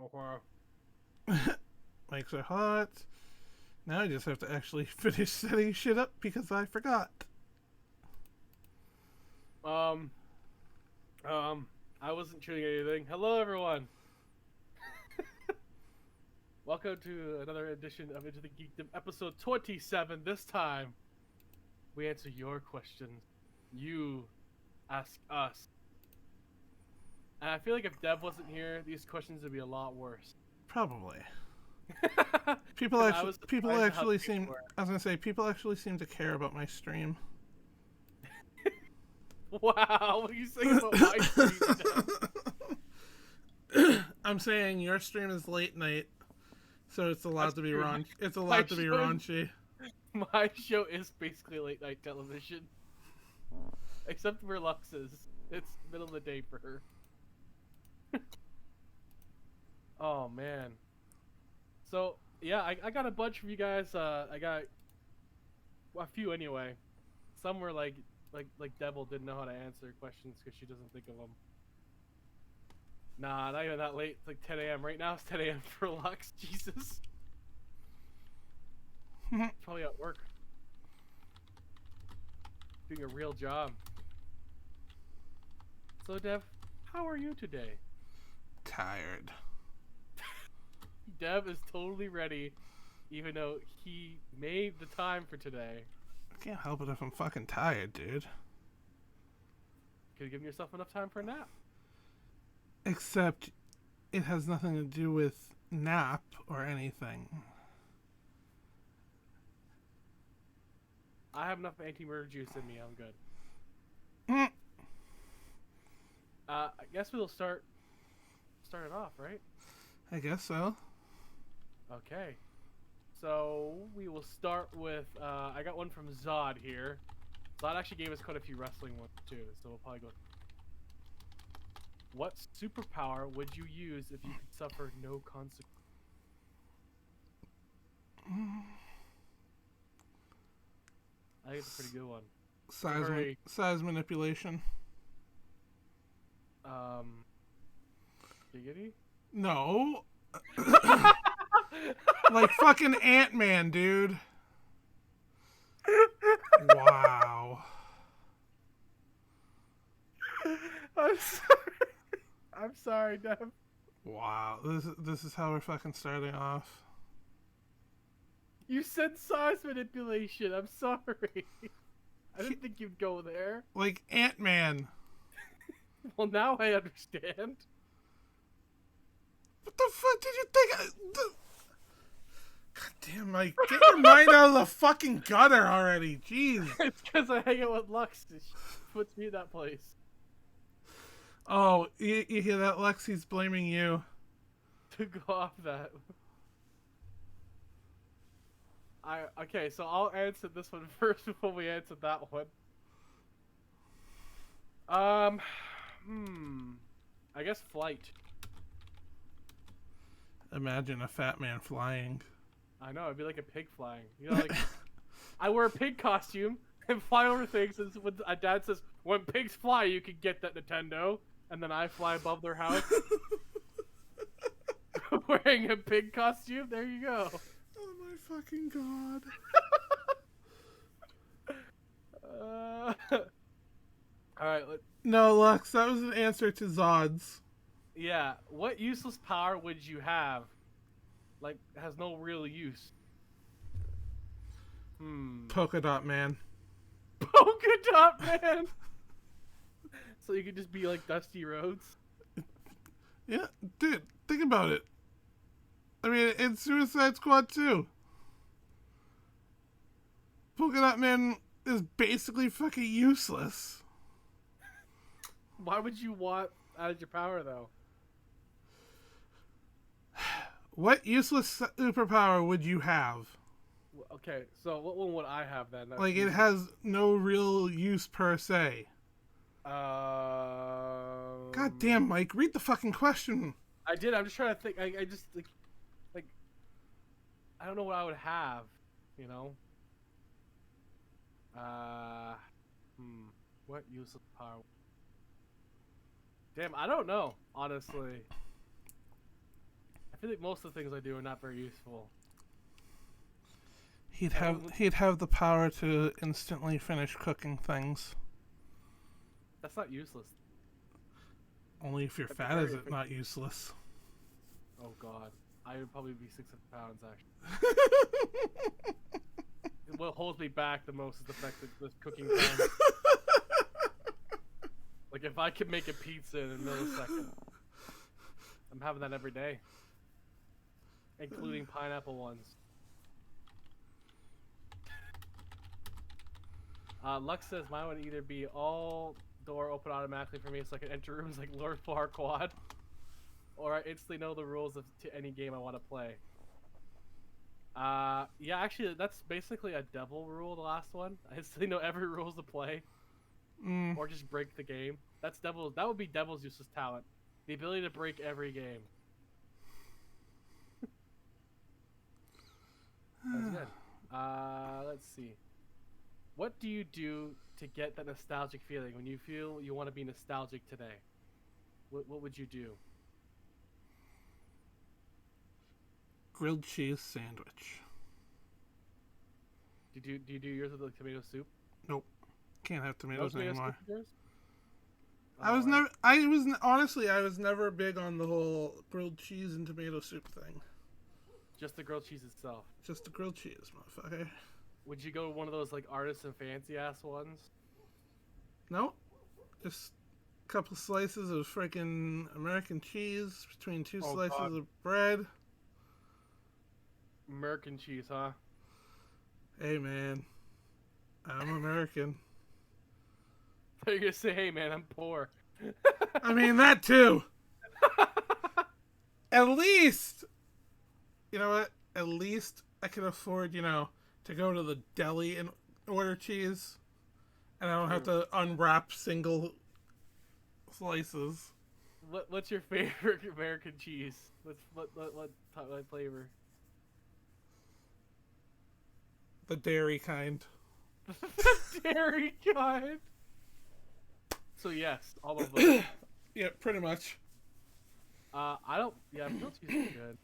Okay. Mics are hot. Now I just have to actually finish setting shit up because I forgot. Um, I wasn't shooting anything. Hello, everyone. Welcome to another edition of Into the Geekdom, episode 27. This time, we answer your questions. You ask us. And I feel like if Dev wasn't here, these questions would be a lot worse. Probably. People People seem to care about my stream. Wow, what are you saying about my stream, Dev? I'm saying your stream is late night, so it's allowed That's to be true. raun. It's allowed to be raunchy. My show is basically late night television. Except for Lux's. It's middle of the day for her. Oh man. So yeah, I got a bunch from you guys. I got a few anyway. Some were like Devil didn't know how to answer questions because she doesn't think of them. Nah, not even that late. It's like 10 a.m. Right now it's 10 a.m. for Lux. Jesus. Probably at work. Doing a real job. So Dev, how are you today? Tired. Dev is totally ready, even though he made the time for today. I can't help it if I'm fucking tired, dude. Could have given yourself enough time for a nap. Except, it has nothing to do with nap or anything. I have enough anti-murder juice in me. I'm good. I guess we'll start it off, right? I guess so. Okay. So we will start with I got one from Zod here. Zod actually gave us quite a few wrestling ones too, so we'll probably go. What superpower would you use if you could suffer no consequence? I think it's a pretty good one. Size manipulation. Giggity? No. Like fucking Ant-Man, dude. Wow. I'm sorry. I'm sorry, Dev. Wow. This is how we're fucking starting off. You said size manipulation. I'm sorry. I didn't think you'd go there. Like Ant-Man. Well, now I understand. What the fuck did you think? God damn, Mike. Get your mind out of the fucking gutter already. Jeez. It's because I hang out with Lux. She puts me in that place. Oh, you hear that, Lex? He's blaming you. To go off that. Okay, so I'll answer this one first before we answer that one. I guess flight. Imagine a fat man flying. I know, it'd be like a pig flying. You know, like I wear a pig costume and fly over things. And when a dad says, "When pigs fly, you can get that Nintendo," and then I fly above their house wearing a pig costume. There you go. Oh my fucking god. All right. No, Lux, that was an answer to Zod's. Yeah. What useless power would you have? Like, has no real use. Polka dot man. Polka dot man. So you could just be like Dusty Rhodes. Yeah, dude, think about it. I mean, in Suicide Squad 2, Polka dot man is basically fucking useless. Why would you want out of your power though? What useless superpower would you have? Okay, so what one would I have then? Like, it has no real use per se. God damn, Mike, read the fucking question. I did. I'm just trying to think. I just like I don't know what I would have. You know. What useless power? Damn, I don't know. Honestly. feel like most of the things I do are not very useful. He'd have the power to instantly finish cooking things. That's not useless. Only if you're That's fat very is it efficient. not useless. Oh god. I would probably be 600 pounds actually. What holds me back the most is the fact that this cooking time. Like if I could make a pizza in a millisecond, I'm having that every day, including pineapple ones. Lux says mine would either be all door open automatically for me so I can enter rooms like Lord Farquaad, or I instantly know the rules to any game I want to play. Yeah, actually, that's basically a devil rule, the last one. I instantly know every rules to play, or just break the game. That's devil. That would be devil's useless talent, the ability to break every game. That's good. Let's see. What do you do to get that nostalgic feeling when you feel you want to be nostalgic today? What would you do? Grilled cheese sandwich. Do you do yours with like tomato soup? Nope. Can't have No tomatoes tomato anymore. soup with yours? Honestly, I was never big on the whole grilled cheese and tomato soup thing. Just the grilled cheese itself. Just the grilled cheese, motherfucker. Would you go to one of those like artisan fancy ass ones? Nope. Just a couple slices of freaking American cheese between two slices God. of bread. American cheese, huh? Hey, man. I'm American. I thought you were gonna say, hey man, I'm poor. I mean, that too. At least, you know what? At least I can afford, to go to the deli and order cheese. And I don't have to unwrap single slices. What's your favorite American cheese? What flavor? The dairy kind. Dairy kind. So yes, all of them. Yeah, pretty much. I don't. Yeah, grilled cheese is good.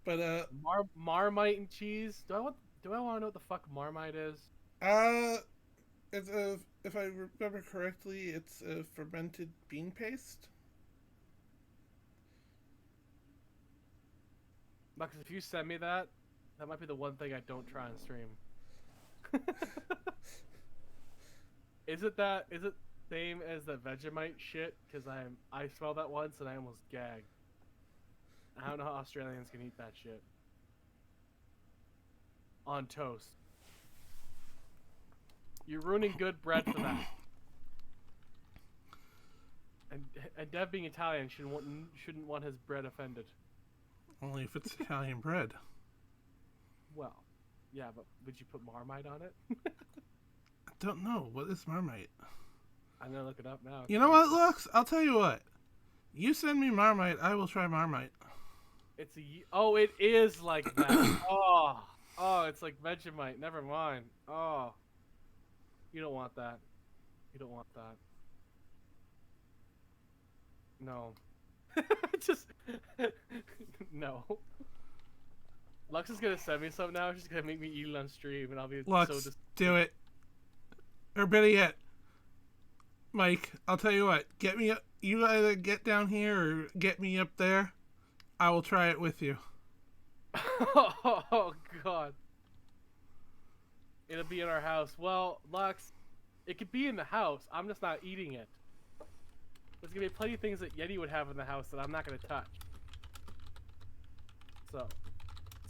But Marmite and cheese. Do I want to know what the fuck Marmite is? it's a, if I remember correctly, it's a fermented bean paste. Because if you send me that, that might be the one thing I don't try on stream. Is it same as the Vegemite shit? Because I smelled that once and I almost gagged. I don't know how Australians can eat that shit on toast. You're ruining good bread for that. And Dev being Italian shouldn't want his bread offended. Only if it's Italian bread. Well, yeah, but would you put Marmite on it? I don't know. What is Marmite? I'm gonna look it up now. You know what, Lux? I'll tell you what. You send me Marmite, I will try Marmite. It is like that. Oh, it's like Vegemite. Never mind. Oh, you don't want that. You don't want that. No. Just no. Lux is gonna send me some now. She's gonna make me eat it on stream, and I'll be Lux, do it. Or better yet, Mike, I'll tell you what. Get me up. You either get down here or get me up there. I will try it with you. Oh God. It'll be in our house. Well, Lux, it could be in the house. I'm just not eating it. There's gonna be plenty of things that Yeti would have in the house that I'm not gonna touch. So,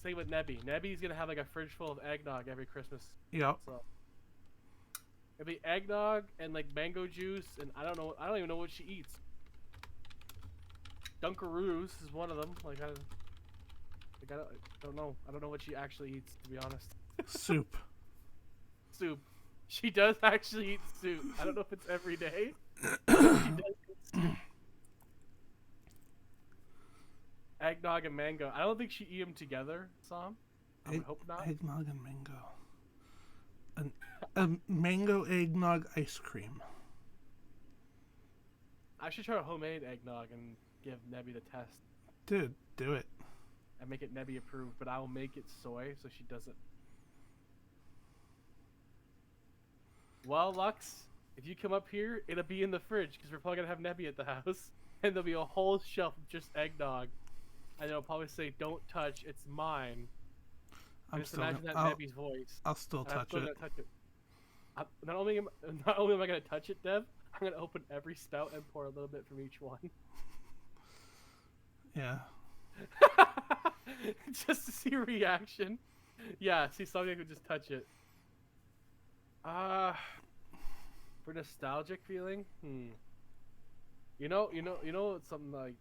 same with Nebby. Nebby's gonna have like a fridge full of eggnog every Christmas. Yep. So, it'll be eggnog and like mango juice, and I don't even know what she eats. Dunkaroos is one of them. Like I don't know. I don't know what she actually eats, to be honest. Soup. Soup. She does actually eat soup. I don't know if it's every day. She does eat soup. Eggnog and mango. I don't think she eat them together, Sam. I would hope not. Eggnog and mango. A mango eggnog ice cream. I should try a homemade eggnog and give Nebby the test. Dude, do it. and make it Nebby approved, but I will make it soy so she doesn't. Well, Lux, if you come up here, it'll be in the fridge because we're probably gonna have Nebby at the house, and there'll be a whole shelf of just eggnog, and it'll probably say, "Don't touch, it's mine." Just imagine that Nebby's voice. I'll still touch it. Not only am I gonna touch it, Dev, I'm gonna open every spout and pour a little bit from each one. Yeah. Just to see a reaction. Yeah, see, somebody could just touch it. For nostalgic feeling, You know, it's something like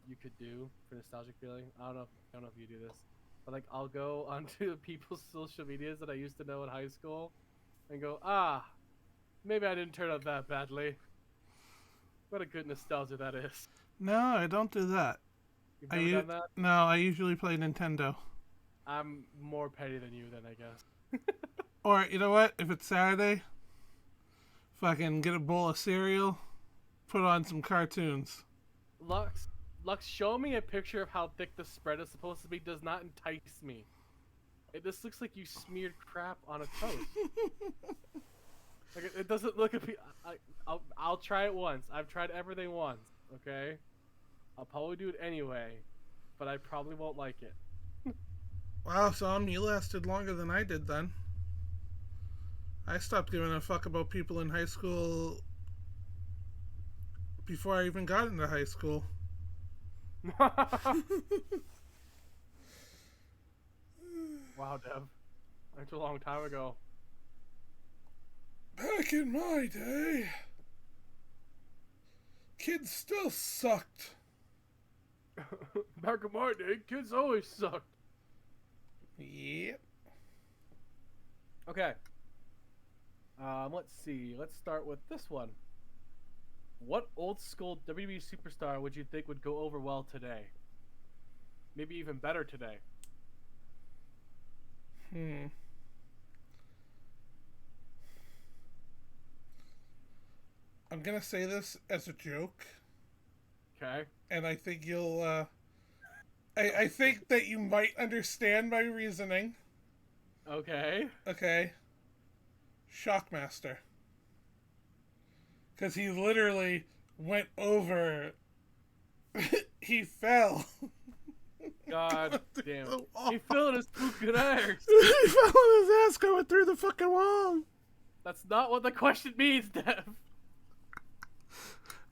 you could do for nostalgic feeling. I don't know if you do this, but like I'll go onto people's social medias that I used to know in high school, and go, maybe I didn't turn out that badly. What a good nostalgia that is. No, I don't do that. You've never done that? No, I usually play Nintendo. I'm more petty than you, then, I guess. Or, you know what? If it's Saturday, fucking get a bowl of cereal, put on some cartoons. Lux, show me a picture of how thick the spread is supposed to be. Does not entice me. This looks like you smeared crap on a toast. Like it doesn't look. I'll try it once. I've tried everything once. Okay. I'll probably do it anyway, but I probably won't like it. Wow, Sam, you lasted longer than I did then. I stopped giving a fuck about people in high school before I even got into high school. Wow, Dev. That's a long time ago. Back in my day, kids still sucked. Back in my day, kids always sucked. Yep. Okay. Let's see. Let's start with this one. What old school WWE superstar would you think would go over well today? Maybe even better today. I'm gonna say this as a joke. Okay. And I think you'll, I think that you might understand my reasoning. Okay. Okay. Shockmaster. Because he literally went over. He fell. God damn. He fell in his fucking ass. He fell on his ass going through the fucking wall. That's not what the question means, Dev.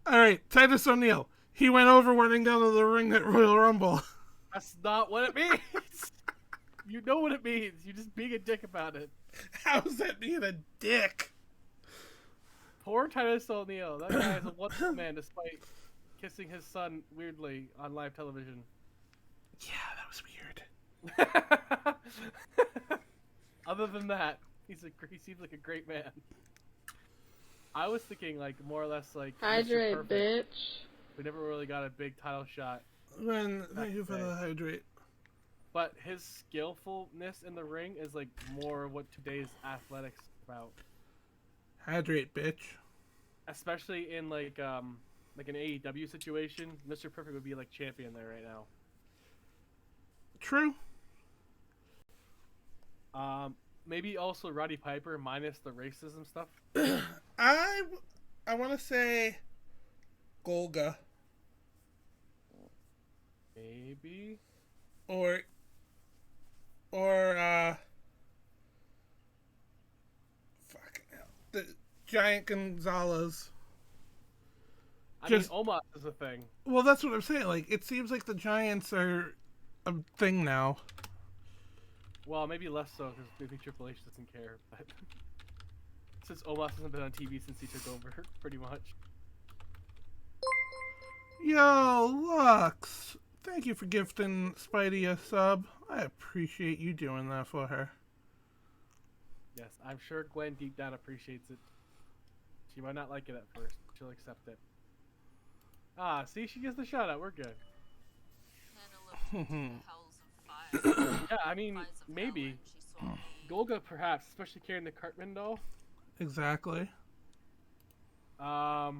Alright, Titus O'Neil. He went over running down to the ring at Royal Rumble. That's not what it means. You know what it means. You're just being a dick about it. How's that being a dick? Poor Titus O'Neil. That guy is a wonderful man despite kissing his son weirdly on live television. Yeah, that was weird. Other than that, he seems like a great man. I was thinking like more or less like hydrate, bitch. We never really got a big title shot. Thank you for the hydrate. But his skillfulness in the ring is like more what today's athletics is about. Hydrate, bitch. Especially in like an AEW situation, Mr. Perfect would be like champion there right now. True. Maybe also Roddy Piper minus the racism stuff. I want to say Golga. Maybe. Or fucking hell, the Giant Gonzalez. I mean, Omos is a thing. Well, that's what I'm saying. Like, it seems like the Giants are a thing now. Well, maybe less so because maybe Triple H doesn't care. But since Omos hasn't been on TV since he took over, pretty much. Yo, Lux. Thank you for gifting Spidey a sub. I appreciate you doing that for her. Yes, I'm sure Gwen deep down appreciates it. She might not like it at first, but she'll accept it. See, she gets the shout out. We're good. Yeah, I mean, maybe. Golga, perhaps, especially carrying the Cartman doll. Exactly. I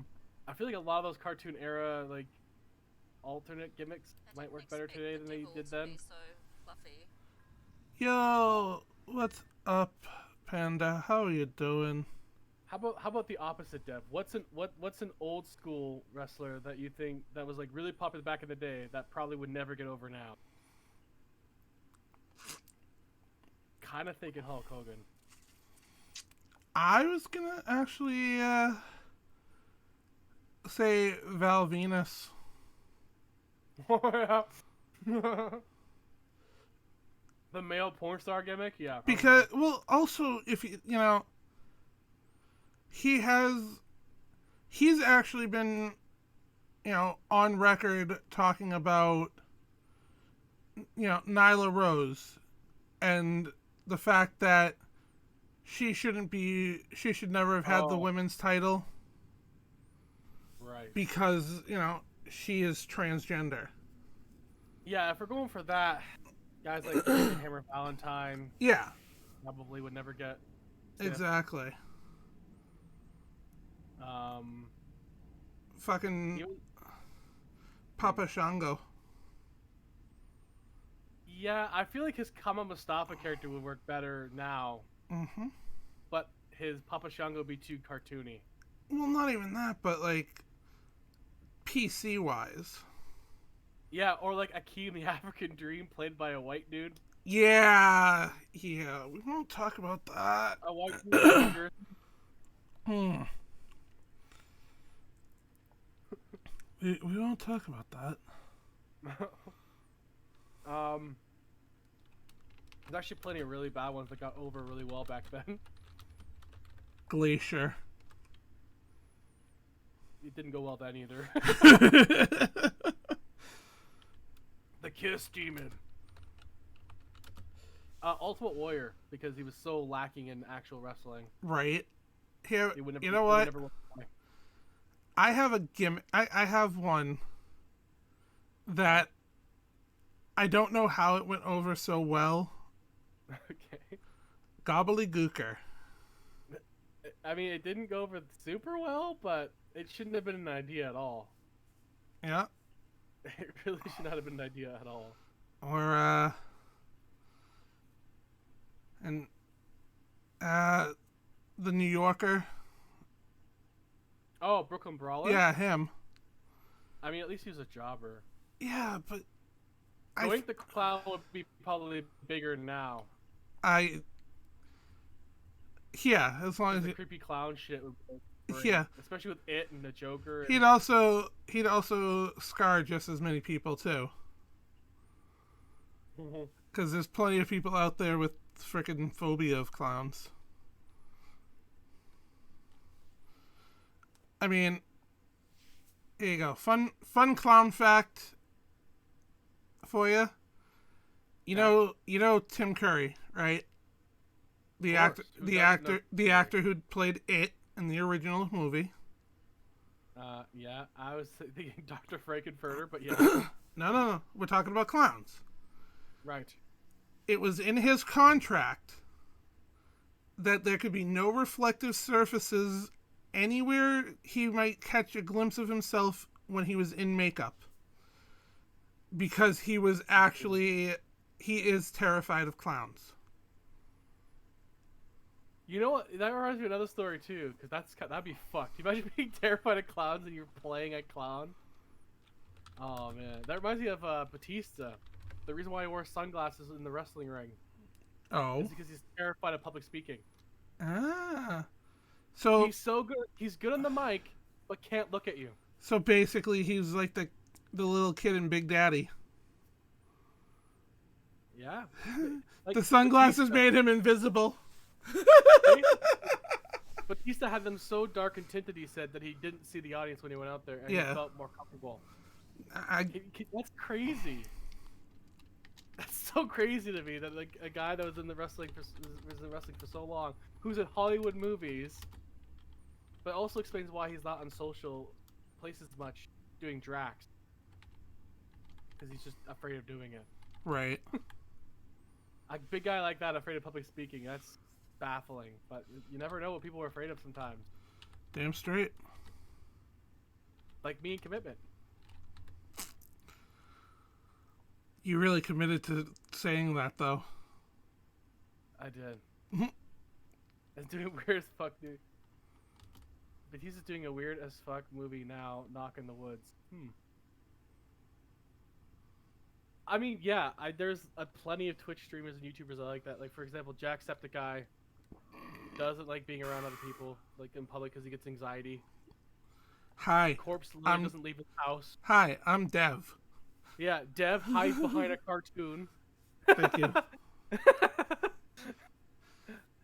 feel like a lot of those cartoon era, like, alternate gimmicks I might didn't work better expect today the than they devils did to then. be so fluffy. Yo, what's up, Panda? How are you doing? How about the opposite, Dev? What's an old school wrestler that you think that was like really popular back in the day that probably would never get over now? Kind of thinking Hulk Hogan. I was gonna actually say Val Venus. The male porn star gimmick, yeah. Probably. Because, well, also, if you know, he's actually been, on record talking about, Nyla Rose and the fact that she should never have had the women's title right, because, she is transgender. Yeah, if we're going for that, guys like Hammer Valentine Yeah, probably would never get. exactly. Fucking Even, Papa Shango. yeah, I feel like his Kama Mustafa character would work better now. Mm-hmm. But his Papa Shango would be too cartoony. Well, not even that, but like PC wise. Yeah, or like Akeem the African Dream played by a white dude. Yeah, we won't talk about that. A white dude. Hmm. We won't talk about that. There's actually plenty of really bad ones that got over really well back then. Glacier. It didn't go well then either. The Kiss Demon. Ultimate Warrior, because he was so lacking in actual wrestling. Right. Here, Never, you know what? Never... I have a gimmick. I have one that I don't know how it went over so well. Okay. Gobbledygooker. I mean, it didn't go over super well, but it shouldn't have been an idea at all. Yeah. It really should not have been an idea at all. Or, the New Yorker. Oh, Brooklyn Brawler? Yeah, him. I mean, at least he was a jobber. Yeah, but I think the Clown would be probably bigger now. Yeah, as long as the creepy clown shit would be great. Yeah, especially with it and the Joker. And... He'd also scar just as many people too. Because there's plenty of people out there with frickin' phobia of clowns. I mean, here you go. Fun clown fact for you. You know Tim Curry, right? The actor who played It in the original movie. Yeah, I was thinking Dr. Frankenfurter, but yeah. No. We're talking about clowns. Right. It was in his contract that there could be no reflective surfaces anywhere he might catch a glimpse of himself when he was in makeup. Because he is terrified of clowns. You know what? That reminds me of another story too, because that'd be fucked. You imagine being terrified of clowns and you're playing a clown. Oh man, that reminds me of Batista. The reason why he wore sunglasses in the wrestling ring. Oh. Is because he's terrified of public speaking. Ah. So he's so good. He's good on the mic, but can't look at you. So basically, he's like the little kid in Big Daddy. Yeah. Like the sunglasses Batista. made him invisible. Batista had them so dark and tinted, he said, that he didn't see the audience when he went out there, and he felt more comfortable. That's crazy. That's so crazy to me that like a guy that was in wrestling for so long, who's in Hollywood movies, but also explains why he's not on social places much doing drags, because he's just afraid of doing it. Right. A big guy like that afraid of public speaking, that's baffling, but you never know what people are afraid of sometimes. Damn straight. Like me in Commitment. You really committed to saying that, though. I did. It's doing weird as fuck, dude. But he's just doing a weird as fuck movie now, Knock in the Woods. I mean, yeah, there's plenty of Twitch streamers and YouTubers I like that. Like, for example, Jacksepticeye doesn't like being around other people, like in public, because he gets anxiety. Hi. Corpse literally doesn't leave his house. Hi, I'm Dev. Yeah, Dev hides behind a cartoon. Thank you.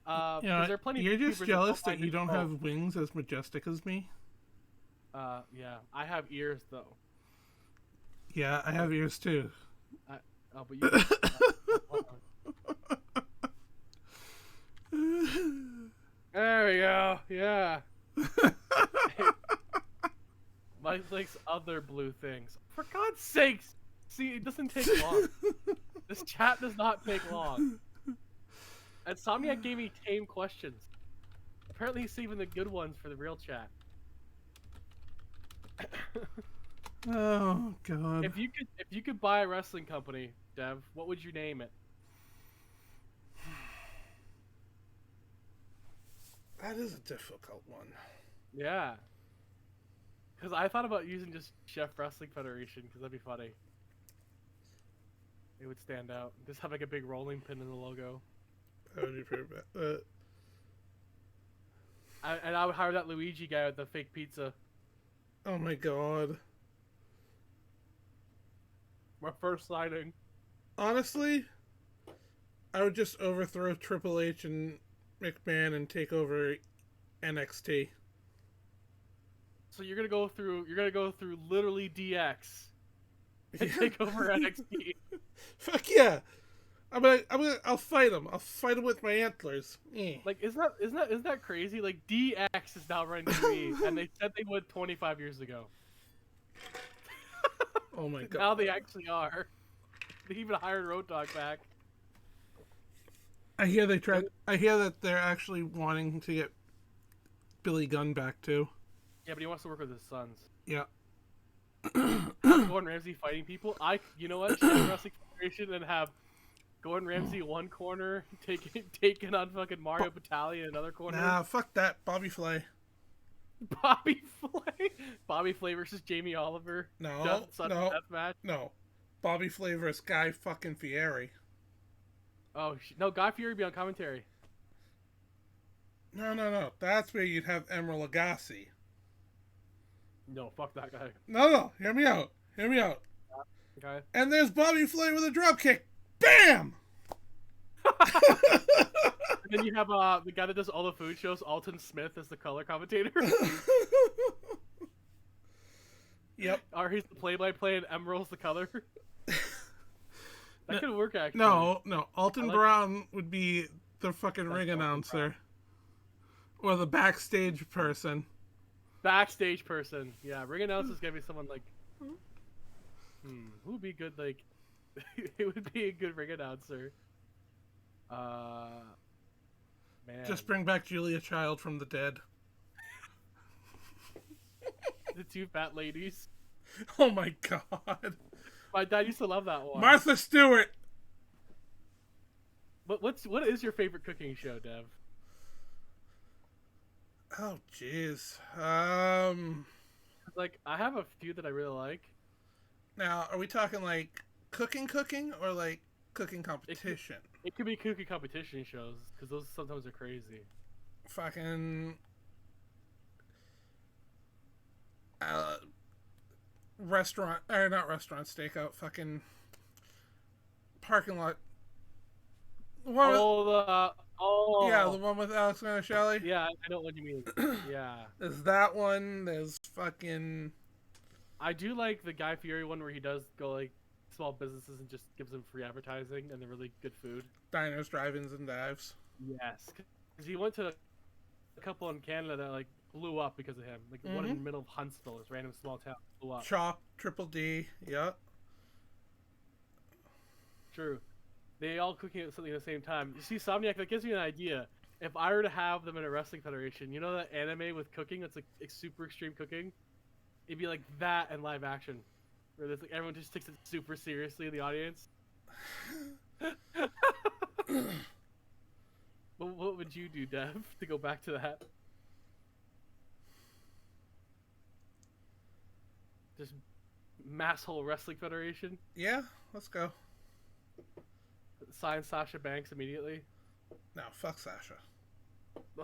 There are plenty you're of just YouTubers jealous that that you don't have wings as majestic as me? Yeah. I have ears, though. Yeah, I have ears, too. Oh, but you... There we go. Yeah. Mike likes other blue things. For God's sakes! See, it doesn't take long. This chat does not take long. And Somniac gave me tame questions. Apparently he's saving the good ones for the real chat. Oh God. If you could buy a wrestling company, Dev, what would you name it? That is a difficult one. Yeah. Because I thought about using just Chef Wrestling Federation, because that'd be funny. It would stand out. Just have like a big rolling pin in the logo. That would be pretty bad. And I would hire that Luigi guy with the fake pizza. Oh my God. My first sighting. Honestly, I would just overthrow Triple H and McMahon and take over NXT. So you're gonna go through literally DX and take over NXT. Fuck yeah! I'll fight him. I'll fight him with my antlers. Like, isn't that crazy? Like, DX is now running TV, and they said they would 25 years ago. Oh my God! Now they actually are. They even hired Road Dogg back. I hear that they're actually wanting to get Billy Gunn back too. Yeah, but he wants to work with his sons. Yeah. Gordon Ramsay fighting people. You know what? Share Wrestling Federation and have Gordon Ramsay one corner, taking on fucking Mario Batali in another corner. Nah, fuck that. Bobby Flay. Bobby Flay versus Jamie Oliver. No. Death match. No. Bobby Flay versus Guy fucking Fieri. Oh no, Guy Fieri be on commentary. No. That's where you'd have Emeril Lagasse. No, fuck that guy. No. Hear me out. Okay. And there's Bobby Flay with a drop kick. Bam! And then you have the guy that does all the food shows, Alton Smith, as the color commentator. Yep. Or he's the play-by-play and Emeril's the color. That could work, actually. No. Alton Brown would be the fucking ring announcer. Or the backstage person. Backstage person. Yeah, ring announcer's gonna be someone like... who would be good, like... it would be a good ring announcer. Man. Just bring back Julia Child from the dead. The two fat ladies. Oh my God. My dad used to love that one. Martha Stewart. What is your favorite cooking show, Dev? Oh jeez. Like, I have a few that I really like. Now, are we talking like cooking, or like cooking competition? It could be cooking competition shows, because those sometimes are crazy. Fucking restaurant, or not restaurant, stakeout, fucking parking lot. The one with Alex Shelley. Yeah, I know what you mean. Yeah. There's that one. There's fucking... I do like the Guy Fieri one where he does go like small businesses and just gives them free advertising and they're really good food. Diners, drive-ins, and dives. Yes. Because he went to a couple in Canada that like blew up because of him. Like the one in the middle of Huntsville, this random small town, blew up. Chop, Triple D, yeah. True. They all cooking at something at the same time. You see, Somniac, that gives me an idea. If I were to have them in a wrestling federation, you know that anime with cooking that's like super extreme cooking? It'd be like that and live action. Where there's like everyone just takes it super seriously in the audience. What would you do, Dev, to go back to that? Just Masshole Wrestling Federation? Yeah, let's go. Sign Sasha Banks immediately? No, fuck Sasha.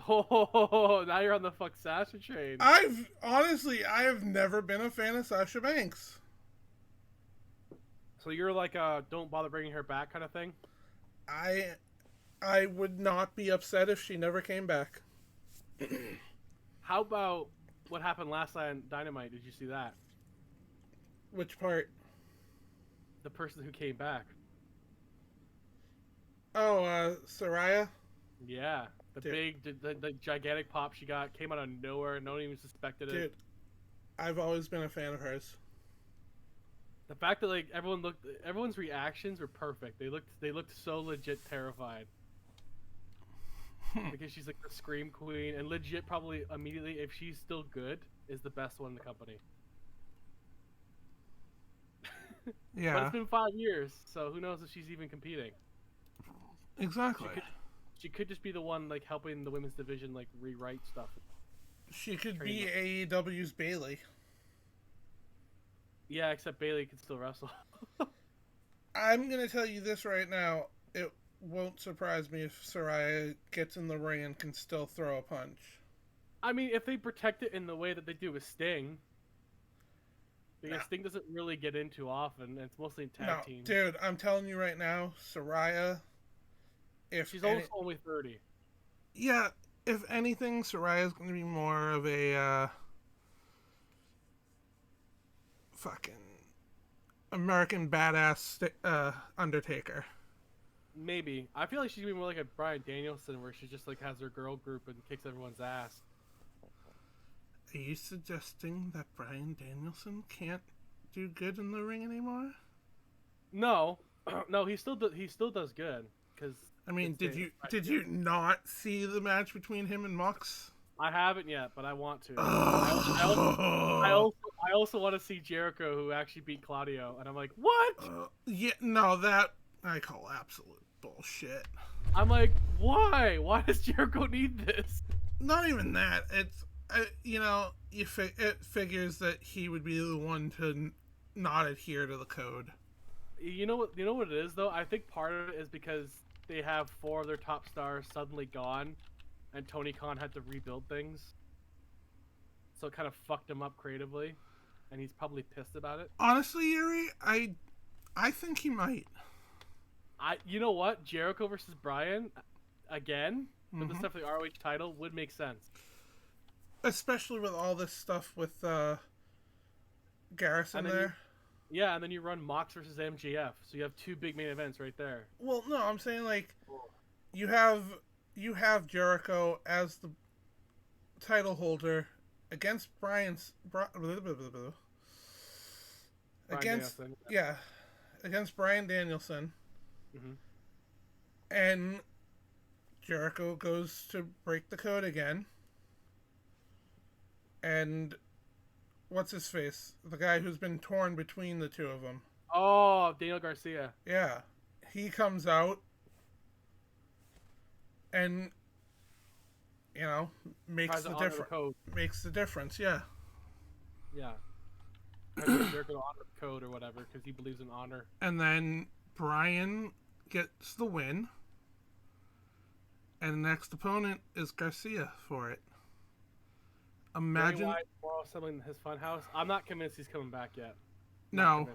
Oh, now you're on the fuck Sasha train. I have never been a fan of Sasha Banks. So you're like a don't bother bringing her back kind of thing? I would not be upset if she never came back. How about what happened last night on Dynamite? Did you see that? Which part? The person who came back. Oh, Saraya? Yeah. The gigantic pop she got came out of nowhere. No one even suspected it. Dude, I've always been a fan of hers. The fact that like everyone's reactions were perfect. They looked so legit terrified. Because she's like the scream queen and legit probably immediately if she's still good is the best one in the company. Yeah. But it's been 5 years, so who knows if she's even competing. Exactly. She could just be the one like helping the women's division like rewrite stuff. She could be AEW's Bayley. Yeah, except Bayley can still wrestle. I'm gonna tell you this right now. It won't surprise me if Saraya gets in the ring and can still throw a punch. I mean, if they protect it in the way that they do with Sting. Because Sting doesn't really get in too often, and it's mostly in tag teams. Dude, I'm telling you right now, Saraya. She's also only 30. Yeah, if anything, Saraya's going to be more of a fucking American badass Undertaker. Maybe. I feel like she's going to be more like a Bryan Danielson, where she just like has her girl group and kicks everyone's ass. Are you suggesting that Bryan Danielson can't do good in the ring anymore? No, no, he still does good. Cause I mean, did you not see the match between him and Mox? I haven't yet, but I want to. Oh. I also want to see Jericho, who actually beat Claudio, and I'm like, what? Yeah, no, that I call absolute bullshit. I'm like, why? Why does Jericho need this? Not even that. It's it figures that he would be the one to not adhere to the code. You know what it is though? I think part of it is because they have 4 of their top stars suddenly gone, and Tony Khan had to rebuild things. So it kind of fucked him up creatively, and he's probably pissed about it. Honestly, Yuri, I think he might. You know what? Jericho versus Bryan, again, with the stuff for the ROH title would make sense. Especially with all this stuff with Garrison there. Yeah, and then you run Mox versus MJF, so you have 2 big main events right there. Well, no, I'm saying like you have Jericho as the title holder against against Bryan Danielson, and Jericho goes to break the code again, and what's his face? The guy who's been torn between the two of them. Oh, Daniel Garcia. Yeah. He comes out and, makes the difference. Makes the difference, yeah. Yeah. Jericho to honor the code or whatever, because he believes in honor. And then Bryan gets the win. And the next opponent is Garcia for it. Imagine selling his Funhouse. I'm not convinced he's coming back yet. No.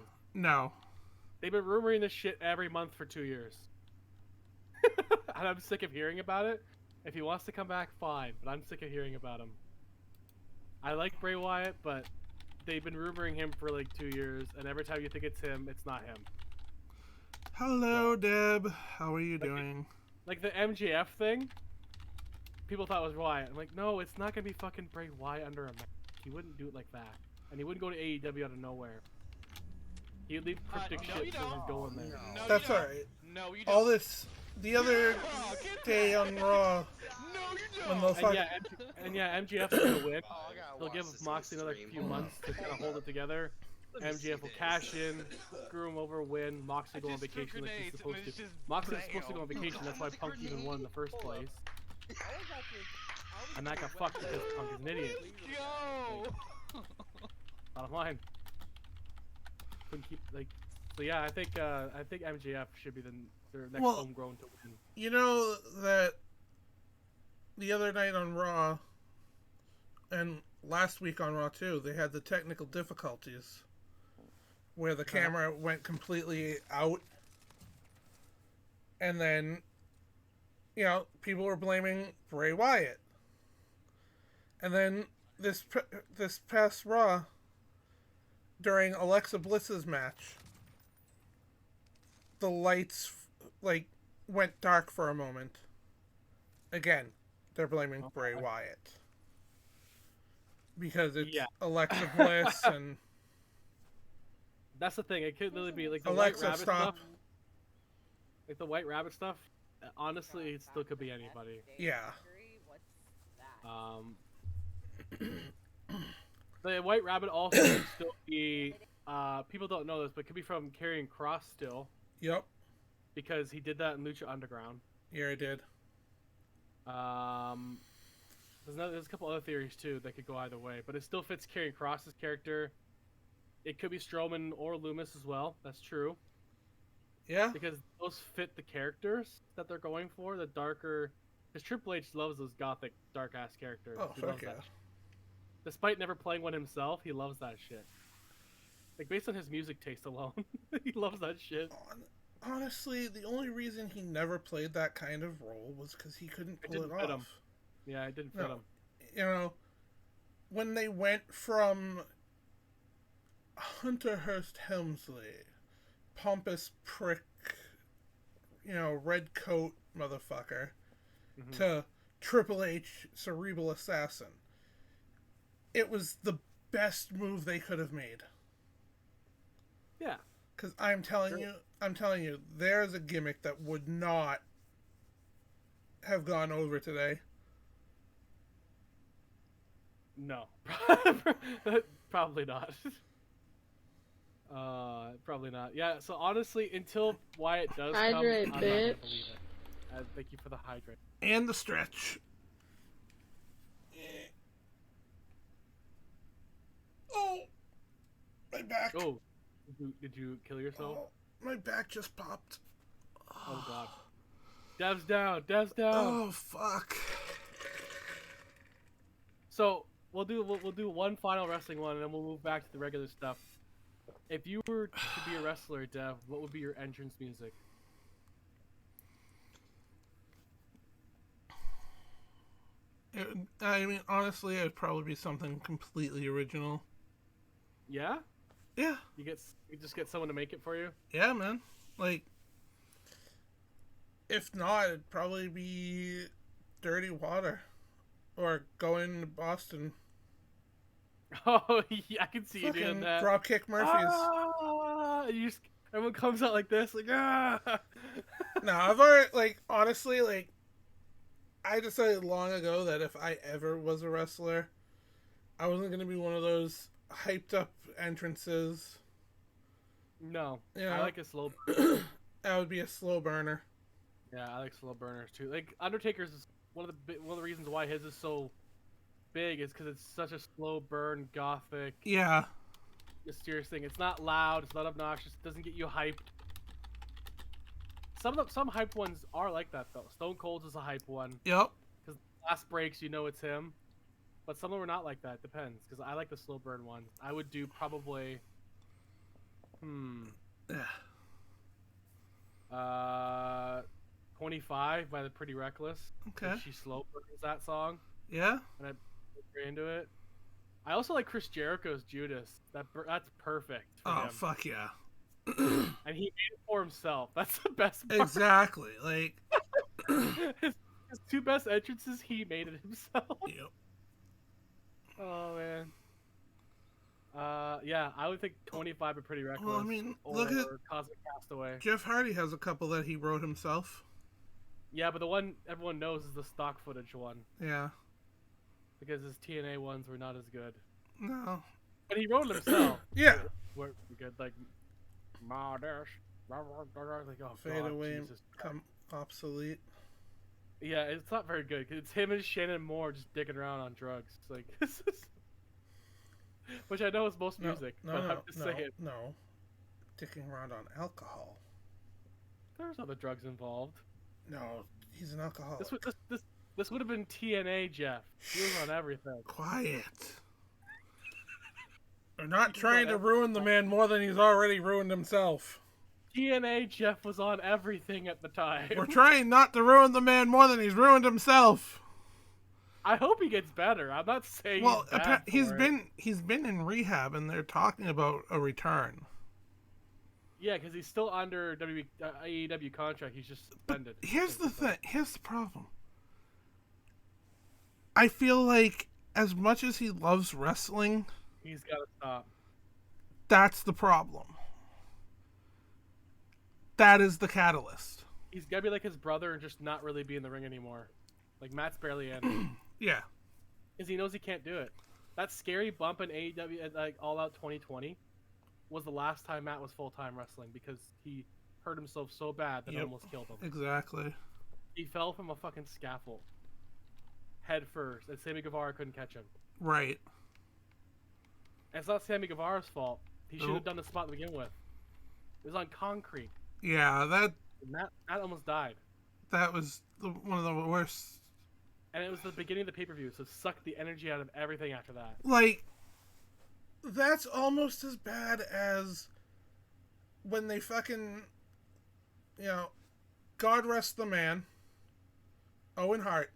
They've been rumoring this shit every month for 2 years. And I'm sick of hearing about it. If he wants to come back, fine. But I'm sick of hearing about him. I like Bray Wyatt, but they've been rumoring him for like 2 years. And every time you think it's him, it's not him. Hello, Deb. How are you doing? Like the MJF thing. People thought it was Wyatt. I'm like, no, it's not going to be fucking Bray Wyatt under a mask. He wouldn't do it like that. And he wouldn't go to AEW out of nowhere. He'd leave cryptic shit so he's going there. No, that's alright. No, you don't. All this, the other day on Raw, when they'll MJF's going to win. They'll give Moxley another few months to kind of hold it together. MJF will cash in, screw him over, win. Moxley go on vacation like he's supposed to. Moxley was supposed to go on vacation. That's why Punk even won in the first place. And that got fucked because Punk is an idiot. Bottom line. Couldn't keep like. So yeah, I think MJF should be their next homegrown to win. You know that the other night on Raw, and last week on Raw too, they had the technical difficulties where the camera went completely out, and then, you know, people were blaming Bray Wyatt. And then this past Raw, during Alexa Bliss's match, the lights like went dark for a moment. Again, they're blaming Bray Wyatt because it's Alexa Bliss and. That's the thing. It could literally be like the Alexa, White Rabbit stop. stuff. Like the White Rabbit stuff. Honestly, it still could be anybody. Yeah. The White Rabbit also could still be. People don't know this, but it could be from Karrion Kross still. Yep. Because he did that in Lucha Underground. Yeah, he did. There's a couple other theories too that could go either way, but it still fits Karrion Kross's character. It could be Strowman or Loomis as well. That's true. Yeah. Because those fit the characters that they're going for. The darker, because Triple H loves those gothic, dark ass characters. Oh, fuck yeah. Despite never playing one himself, he loves that shit. Like based on his music taste alone, he loves that shit. Honestly, the only reason he never played that kind of role was because he couldn't pull it off. Him. Yeah, it didn't fit him. You know, when they went from Hunter Hearst Helmsley, pompous prick, you know, red coat motherfucker, to Triple H, cerebral assassin, it was the best move they could have made. Yeah. Because I'm telling you, there's a gimmick that would not have gone over today. No. Probably not. Probably not. Yeah, so honestly, until Wyatt does hydrate, come, I'm bitch. not gonna believe it. Thank you for the hydrate. And the stretch. Oh! My back. Oh. Did you kill yourself? Oh, my back just popped. Oh god. Dev's down. Dev's down. Oh fuck. So we'll do one final wrestling one, and then we'll move back to the regular stuff. If you were to be a wrestler, Dev, what would be your entrance music? I mean, honestly, it'd probably be something completely original. Yeah. Yeah. You just get someone to make it for you? Yeah, man. Like, if not, it'd probably be Dirty Water. Or Going to Boston. Oh, yeah, I can see you doing that. Dropkick Murphys. Ah, everyone comes out like this, like, ah! No, I've already, like, honestly, like, I decided long ago that if I ever was a wrestler, I wasn't going to be one of those hyped up entrances. No, you know, I like a slow. That would be a slow burner. Yeah, I like slow burners too. Like Undertaker's is one of the reasons why his is so big is because it's such a slow burn, gothic, mysterious thing. It's not loud. It's not obnoxious. It doesn't get you hyped. Some hyped ones are like that though. Stone Cold's is a hype one. Yep. Because last breaks, you know it's him. But some of them are not like that. Depends. Because I like the slow burn ones. I would do probably. 25 by the Pretty Reckless. Okay. She slow burns that song. Yeah. And I put into it. I also like Chris Jericho's Judas. That's perfect. For him. Fuck yeah. And he made it for himself. That's the best part. Exactly. Like his two best entrances, he made it himself. Yep. Oh man. Yeah, I would think 25 are Pretty Reckless. Well, I mean, or look at Cosmic Castaway. Jeff Hardy has a couple that he wrote himself. Yeah, but the one everyone knows is the stock footage one. Yeah. Because his TNA ones were not as good. No. when he wrote it himself, Yeah. we're good. Like, modest. Like, oh Fade god, away, Jesus. come obsolete. Yeah, it's not very good. 'Cause it's him and Shannon Moore just dicking around on drugs. It's like, which I know is most music, but I'm just saying. No. Dicking around on alcohol. There's other drugs involved. No, he's an alcoholic. This would have been TNA, Jeff. He was on everything. Quiet. We're not trying to ruin the man more than he's already ruined himself. TNA Jeff was on everything at the time. We're trying not to ruin the man more than he's ruined himself. I hope he gets better. I'm not saying he's been in rehab and they're talking about a return. Yeah, because he's still under AEW contract. He's just suspended. But here's the thing. Here's the problem. I feel like as much as he loves wrestling, he's got to stop. That's the problem. That is the catalyst. He's got to be like his brother and just not really be in the ring anymore. Like Matt's barely in. Yeah. Because he knows he can't do it. That scary bump in AEW at like All Out 2020 was the last time Matt was full-time wrestling because he hurt himself so bad that it almost killed him. Exactly. He fell from a fucking scaffold. Head first, and Sammy Guevara couldn't catch him. Right. And it's not Sammy Guevara's fault. He should have done the spot to begin with. It was on concrete. Yeah, that almost died. That was one of the worst. And it was the beginning of the pay-per-view, so it sucked the energy out of everything after that. Like, that's almost as bad as when they fucking, God rest the man, Owen Hart,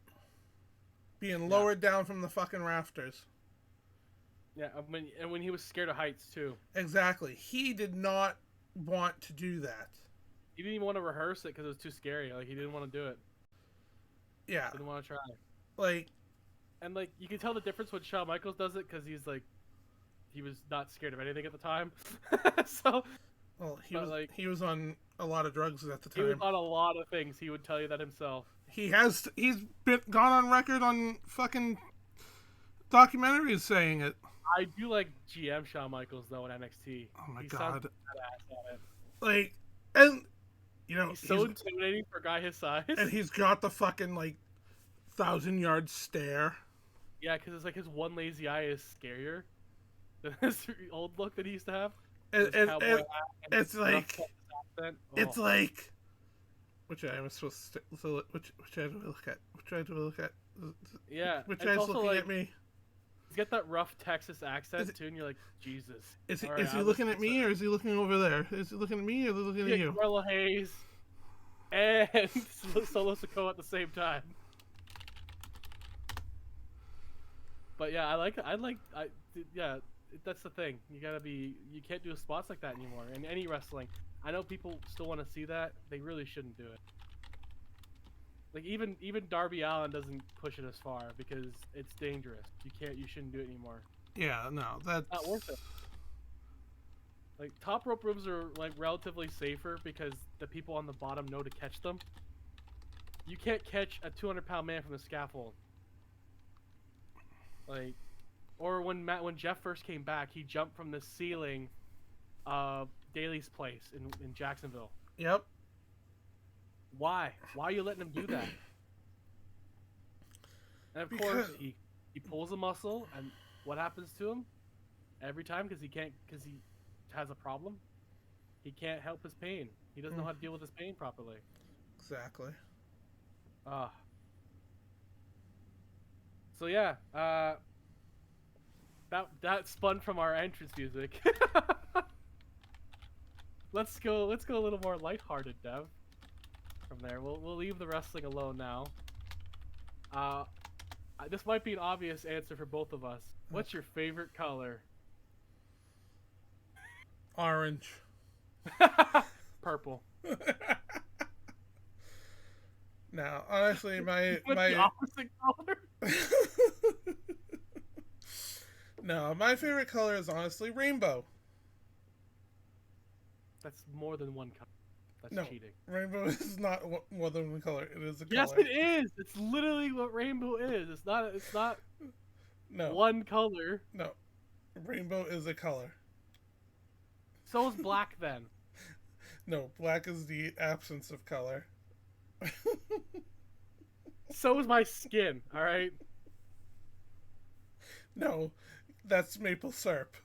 being lowered down from the fucking rafters. Yeah, when he was scared of heights, too. Exactly. He did not want to do that. He didn't even want to rehearse it because it was too scary. Like, he didn't want to do it. Yeah. Didn't want to try. And, you can tell the difference when Shawn Michaels does it because he's, like, he was not scared of anything at the time. So... Well, he was on a lot of drugs at the time. He was on a lot of things. He would tell you that himself. He's gone on record on fucking documentaries saying it. I do like GM Shawn Michaels though in NXT. Oh my he god! Sounds badass at it. Like, and he's so intimidating for a guy his size. And he's got the fucking 1,000-yard stare. Yeah, because it's like his one lazy eye is scarier than his old look that he used to have. It's like which eye am I supposed to which eye do I look at? Which eye do I look at? Yeah, which eye's looking at me? He's got that rough Texas accent too, and you're like, Jesus. Is he looking at me or is he looking over there? Is he looking at me or is he looking at you? Carla Hayes and Solo Sikoa at the same time. But yeah, yeah. That's the thing. You can't do spots like that anymore in any wrestling. I know people still want to see that. They really shouldn't do it. Like even Darby Allin doesn't push it as far because it's dangerous. You shouldn't do it anymore. Yeah, no, that's not worth it. Like top rope rooms are relatively safer because the people on the bottom know to catch them. You can't catch a 200-pound man from the scaffold. Or when Jeff first came back, he jumped from the ceiling of Daly's place in Jacksonville. Yep. Why? Why are you letting him do that? And of course, he pulls a muscle, and what happens to him? Every time, because he has a problem. He can't help his pain. He doesn't know how to deal with his pain properly. Exactly. So yeah, that spun from our entrance music. Let's go a little more lighthearted, Dev. From there, we'll leave the wrestling alone now. This might be an obvious answer for both of us. What's your favorite color? Orange. Purple. Now, honestly, my the opposite color. No, my favorite color is honestly rainbow. That's more than one color. That's cheating. Rainbow is not more than one color. It is a color. Yes, it is. It's literally what rainbow is. It's not. No. One color. No. Rainbow is a color. So is black then. No, black is the absence of color. So is my skin, alright? No, that's maple syrup.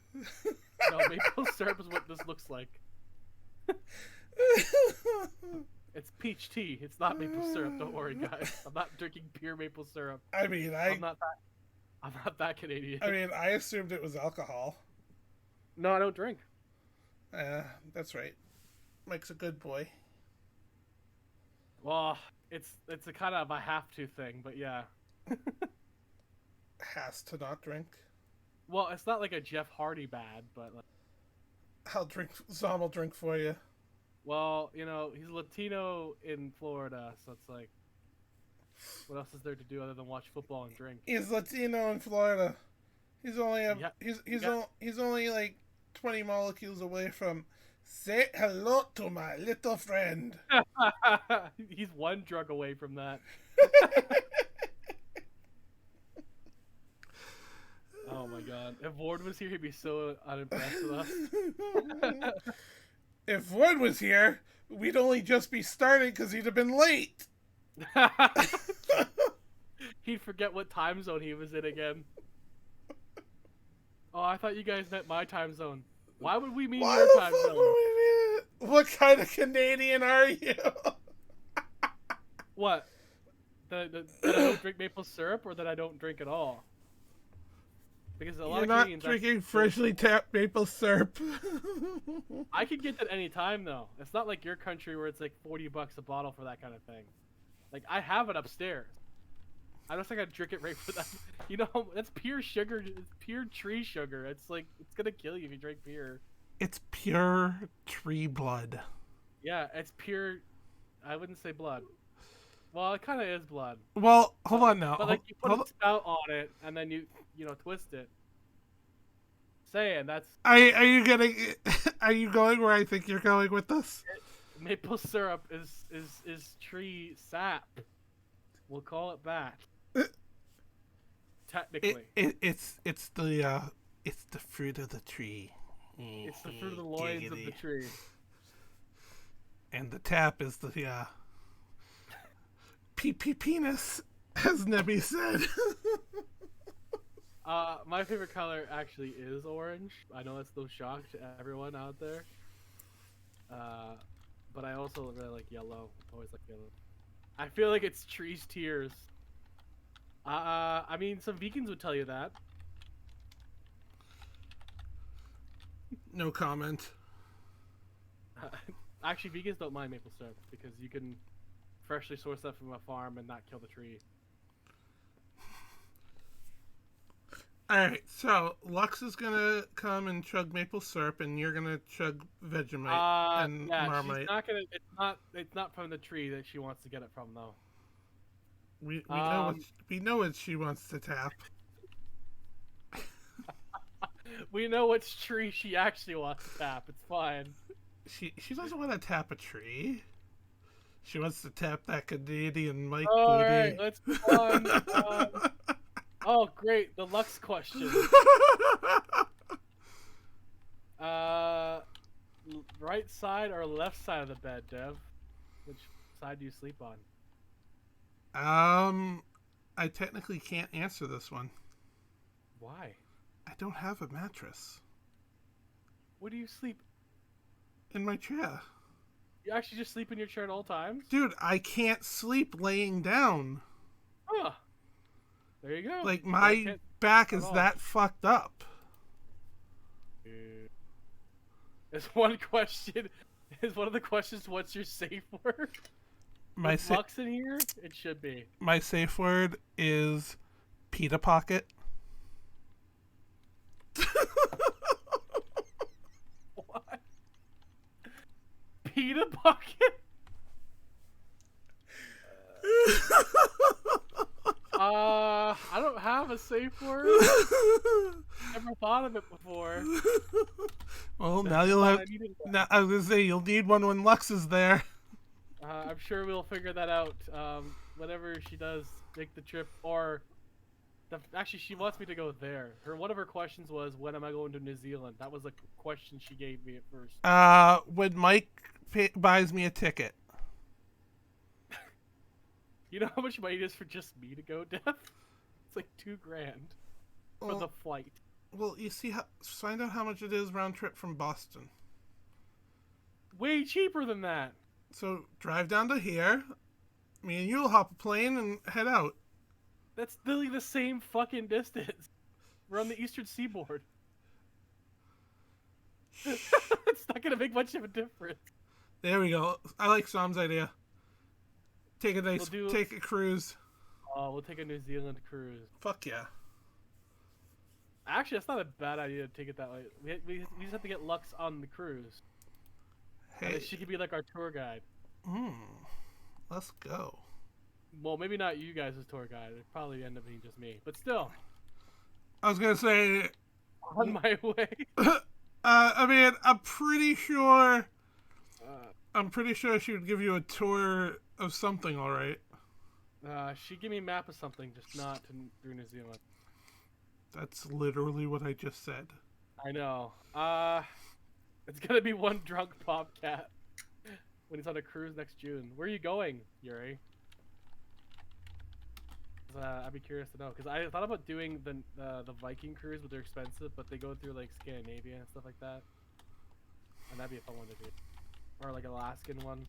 No, maple syrup is what this looks like. It's peach tea. It's not maple syrup. Don't worry, guys. I'm not drinking pure maple syrup. I mean, I'm not that Canadian. I mean, I assumed it was alcohol. No, I don't drink. That's right. Mike's a good boy. Well, it's a kind of a have to thing, but yeah. Has to not drink. Well, it's not like a Jeff Hardy bad, but like, I'll drink. Zom will drink for you. well, you know, he's Latino in Florida, so it's like, what else is there to do other than watch football and drink? He's Latino in Florida. He's only Yeah. he's only like 20 molecules away from say hello to my little friend. He's one drug away from that. Oh my god. If Ward was here, he'd be so unimpressed with us. If Wood was here, we'd only just be starting because he'd have been late. He'd forget what time zone he was in again. Oh, I thought you guys meant my time zone. Why would we mean Why your the time fuck zone? would we mean it? What kind of Canadian are you? What? That I don't drink maple syrup, or that I don't drink at all? Because a lot You're of not Canadians drinking freshly tapped maple syrup. I could get that any time though. It's not like your country where it's like $40 a bottle for that kind of thing. Like I have it upstairs. I don't think I'd drink it right for that. You know, that's pure sugar. It's pure tree sugar. It's like it's gonna kill you if you drink beer. It's pure tree blood. Yeah, it's pure. I wouldn't say blood. Well, it kind of is blood. Well, hold on now. But like you put a spout on it and then you twist it. Saying that's Are you getting? Are you going where I think you're going with this? maple syrup is tree sap. We'll call it that. Technically, It's the fruit of the tree. it's the fruit of the loins of the tree. And the tap is the penis, as Nebby said. My favorite color actually is orange. I know that's no shock to everyone out there. But I also really like yellow. Always like yellow. I feel like it's tree's tears. I mean, some vegans would tell you that. No comment. Actually, vegans don't mind maple syrup because you can freshly source that from a farm and not kill the tree. Alright, so Lux is gonna come and chug maple syrup, and you're gonna chug Vegemite and yeah, Marmite. she's not gonna. It's not from the tree that she wants to get it from, though. We know what she wants to tap. We know which tree she actually wants to tap. It's fine. She doesn't want to tap a tree. She wants to tap that Canadian Mike All booty. right, let's move on. Oh, great! The Lux question. Right side or left side of the bed, Dev? Which side do you sleep on? I technically can't answer this one. Why? I don't have a mattress Where do you sleep? in my chair. You actually just sleep in your chair at all times? Dude, I can't sleep laying down. Huh. There you go. Like, my back is all. that fucked up. There's one question. Is one of the questions what's your safe word? My With Lux in here? It should be. my safe word is pita pocket. What? Pita bucket? I don't have a safe word. Never thought of it before. Well, now you'll have. I needed that. Now, I was gonna say you'll need one when Lux is there. I'm sure we'll figure that out. Whenever she does make the trip, or Actually, she wants me to go there. One of her questions was, when am I going to New Zealand? That was a question she gave me at first. When Mike buys me a ticket. You know how much money it is for just me to go, Dev? It's like $2,000 for the flight. Well, you see, find out how much it is round trip from Boston. Way cheaper than that. So drive down to here. Me and you'll hop a plane and head out. That's literally the same fucking distance. We're on the eastern seaboard. It's not gonna make much of a difference. There we go. I like Sam's idea. Take a cruise. Oh, we'll take a New Zealand cruise. Fuck yeah. Actually, that's not a bad idea to take it that way. We just have to get Lux on the cruise. Hey, she could be like our tour guide. Let's go. Well, maybe not you guys as tour guide. It'd probably end up being just me. But still. I was gonna say. On my way. I mean, I'm pretty sure she would give you a tour of something, all right. She gave me a map of something, just not through New Zealand. That's literally what I just said. I know. It's gonna be one drunk Bobcat when he's on a cruise next June. Where are you going, Yuri? I'd be curious to know, because I thought about doing the Viking cruise, but they're expensive, but they go through like Scandinavia and stuff like that, and that'd be a fun one to do, or like Alaskan one.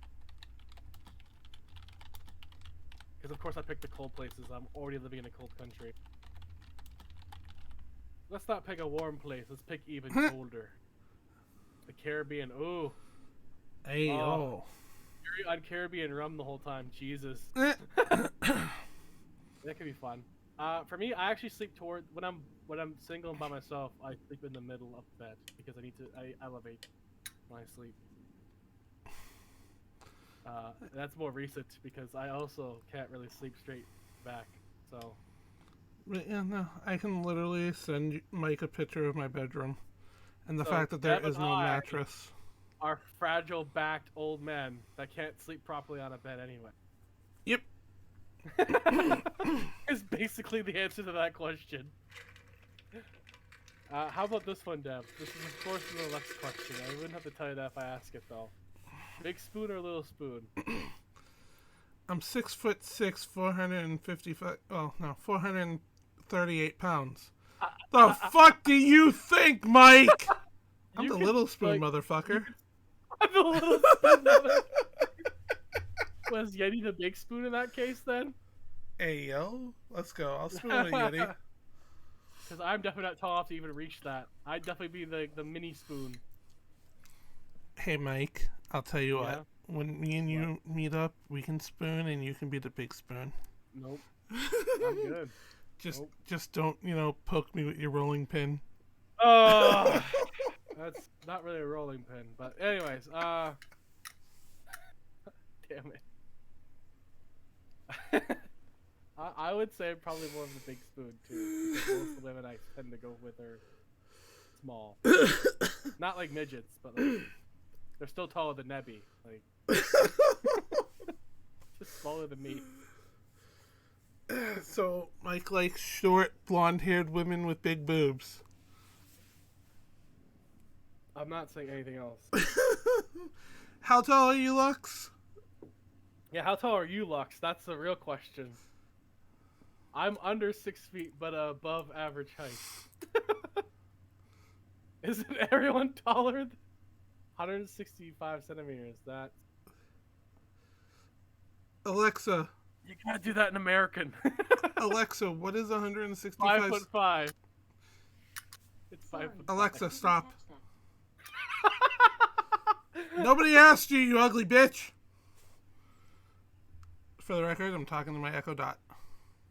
Because of course I picked the cold places. I'm already living in a cold country. Let's not pick a warm place. Let's pick even colder. The Caribbean. Ooh. Hey, oh. You're on Caribbean rum the whole time. Jesus. That could be fun. For me, I actually sleep when I'm single and by myself. I sleep in the middle of the bed because I elevate when I sleep. That's more recent because I also can't really sleep straight back. So. Yeah, no, I can literally send Mike a picture of my bedroom, and the fact that there is no mattress. Are fragile-backed old men that can't sleep properly on a bed anyway. Yep. Is basically the answer to that question. How about this one, Dev? This is of course the next question. I wouldn't have to tell you that if I ask it though. Big spoon or little spoon? I'm 6'6", 455. Oh no, 438 pounds. The fuck do you think, Mike? I'm the little spoon, motherfucker. I'm the little spoon, motherfucker. Was Yeti the big spoon in that case then? Hey yo, let's go. I'll spoon with Yeti. Because I'm definitely not tall enough to even reach that. I'd definitely be the mini spoon. Hey Mike, I'll tell you what. When me and you meet up, we can spoon and you can be the big spoon. Nope. I'm good. Just don't, poke me with your rolling pin. Oh, that's not really a rolling pin, but anyways, damn it. I would say probably more of the big spoon too, because most of the women I tend to go with are small. Not like midgets, but like they're still taller than Nebby. Like just smaller than me. So Mike likes short, blonde-haired women with big boobs. I'm not saying anything else. How tall are you, Lux? Yeah, how tall are you, Lux? That's the real question. I'm under 6 feet, but above average height. Isn't everyone taller than 165 centimeters? That. Alexa. You gotta do that in American. Alexa, what is 165? 5'5". It's 5'5". Alexa, stop. Nobody asked you, you ugly bitch. For the record, I'm talking to my Echo Dot.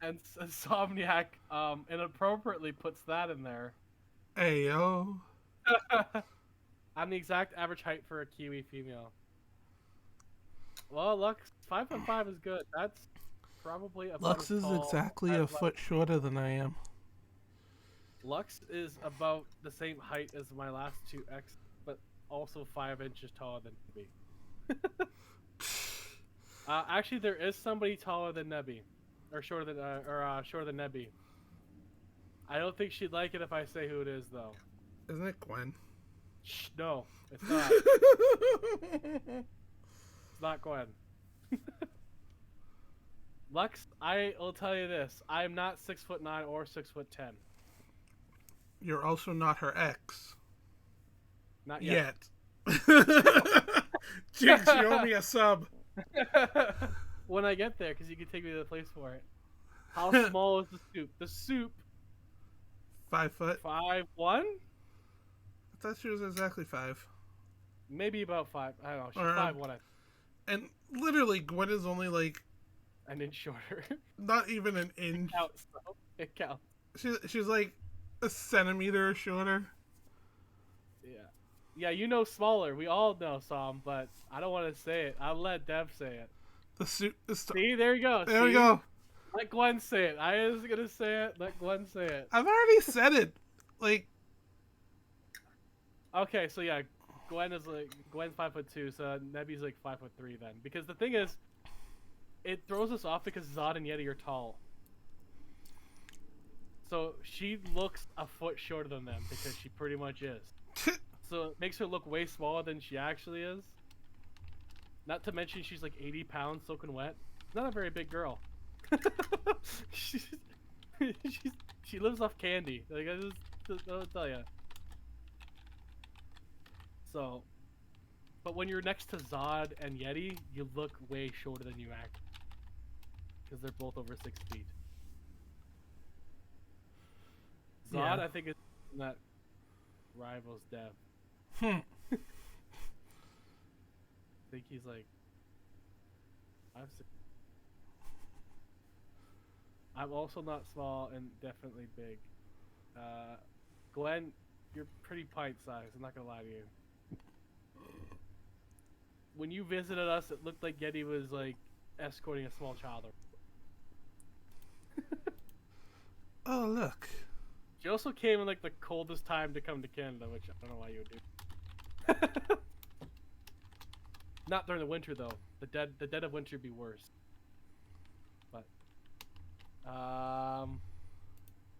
And Insomniac inappropriately puts that in there. Hey, yo. I'm the exact average height for a Kiwi female. Well, Lux, 5'5" is good. That's probably about Lux is exactly a foot shorter than I am. Lux is about the same height as my last two exes, but also 5 inches taller than Nebby. Actually, there is somebody taller than Nebby, or shorter than Nebby. I don't think she'd like it if I say who it is, though. Isn't it Gwen? Shh, no, it's not. It's not Gwen. Lux, I will tell you this: I am not 6'9" or 6'10". You're also not her ex. Not yet. Jinx, you owe me a sub. When I get there, because you can take me to the place for it. How small is the soup? The soup. 5 foot. 5'1". I thought she was exactly 5. Maybe about 5. I don't know. She's Or, 5'1". And literally, Gwen is only like An inch shorter. not even an inch. It counts, though. It counts. She's like a centimeter shorter. Yeah. Yeah, you know smaller. We all know some, but I don't want to say it. I'll let Dev say it. The suit. See, there you go. There we go. Let Gwen say it. I was gonna say it. Let Gwen say it. I've already said it. Like, okay, so yeah, Gwen's 5'2", so Nebby's like 5'3" then. Because the thing is, it throws us off because Zod and Yeti are tall. So she looks a foot shorter than them because she pretty much is. So it makes her look way smaller than she actually is. Not to mention she's like 80 pounds soaking wet. Not a very big girl. she's, she lives off candy. Like I'll tell you. So, but when you're next to Zod and Yeti, you look way shorter than you act. Because they're both over 6 feet. Zod, Yeah. I think, is that rivals Dev. hmm. I think he's like 5'6". I'm also not small and definitely big. Glenn, you're pretty pint-sized. I'm not gonna lie to you. When you visited us, it looked like Yeti was like escorting a small child. Oh, look. She also came in like the coldest time to come to Canada, which I don't know why you would do. Not during the winter though. The dead of winter would be worse. But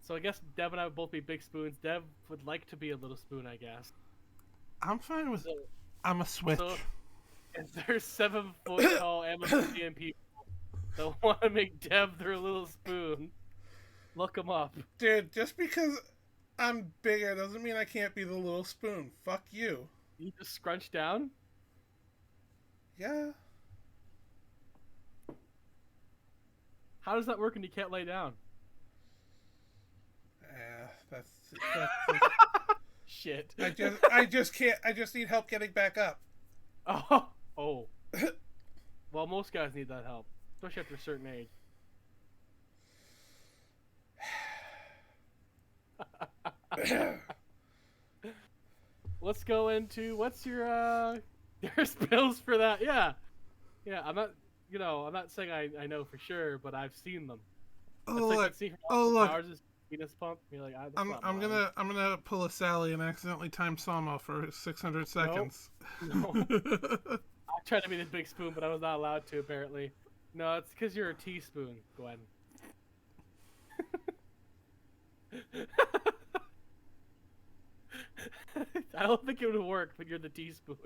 so I guess Dev and I would both be big spoons. Dev would like to be a little spoon, I guess. I'm fine with. So, I'm a switch. so if there's 7 foot tall Amazonian people that want to make Dev their little spoon, look them up. Dude, just because I'm bigger doesn't mean I can't be the little spoon. Fuck you. You just scrunch down. Yeah. How does that work when you can't lay down? That's Shit. I just can't. I just need help getting back up. Oh. Well, most guys need that help, especially after a certain age. Let's go into what's your there's pills for that. Yeah. I'm not I'm not saying I know for sure, but I've seen them. Oh It's like look! that scene from Oh look! Powers is penis pump. You're like, I'm gonna pull a Sally and accidentally time Sama for 600 seconds. No. I tried to be the big spoon, but I was not allowed to apparently. No, it's because you're a teaspoon, Gwen. I don't think it would work, but you're the teaspoon.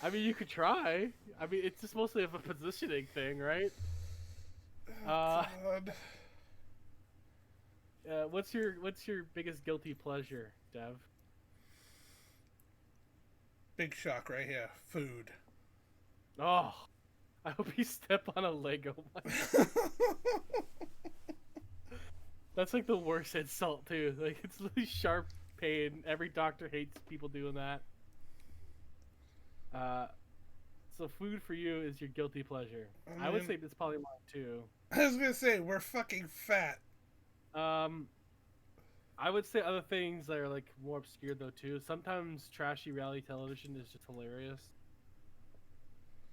I mean, you could try. I mean, it's just mostly of a positioning thing, right? God. What's your biggest guilty pleasure, Dev? Big shock right here. Food. Oh, I hope you step on a Lego one. That's like the worst insult too. Like it's really sharp pain. Every doctor hates people doing that. So food for you is your guilty pleasure. I would say it's probably mine too. I was gonna say we're fucking fat. I would say other things that are like more obscure though too. Sometimes trashy reality television is just hilarious.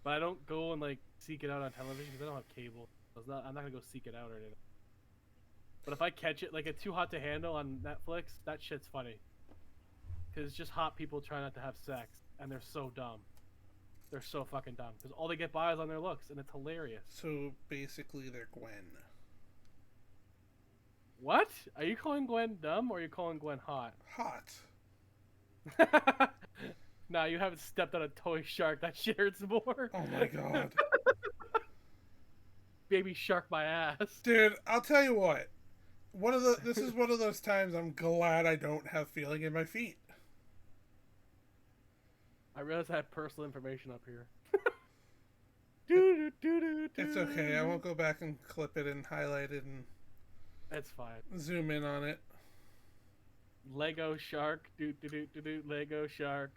But I don't go and like seek it out on television because I don't have cable. I'm not gonna go seek it out or anything. But if I catch it, like it's Too Hot to Handle on Netflix, that shit's funny. Because it's just hot people trying not to have sex, and they're so dumb. They're so fucking dumb because all they get by is on their looks, and it's hilarious. So basically, they're Gwen. What? Are you calling Gwen dumb or are you calling Gwen hot? Hot. Nah, you haven't stepped on a toy shark. That shit hurts more. Oh my god. Baby shark my ass. Dude, I'll tell you what. This is one of those times I'm glad I don't have feeling in my feet. I realize I have personal information up here. It's okay. I won't go back and clip it and highlight it and That's fine. zoom in on it. Lego shark. Lego shark.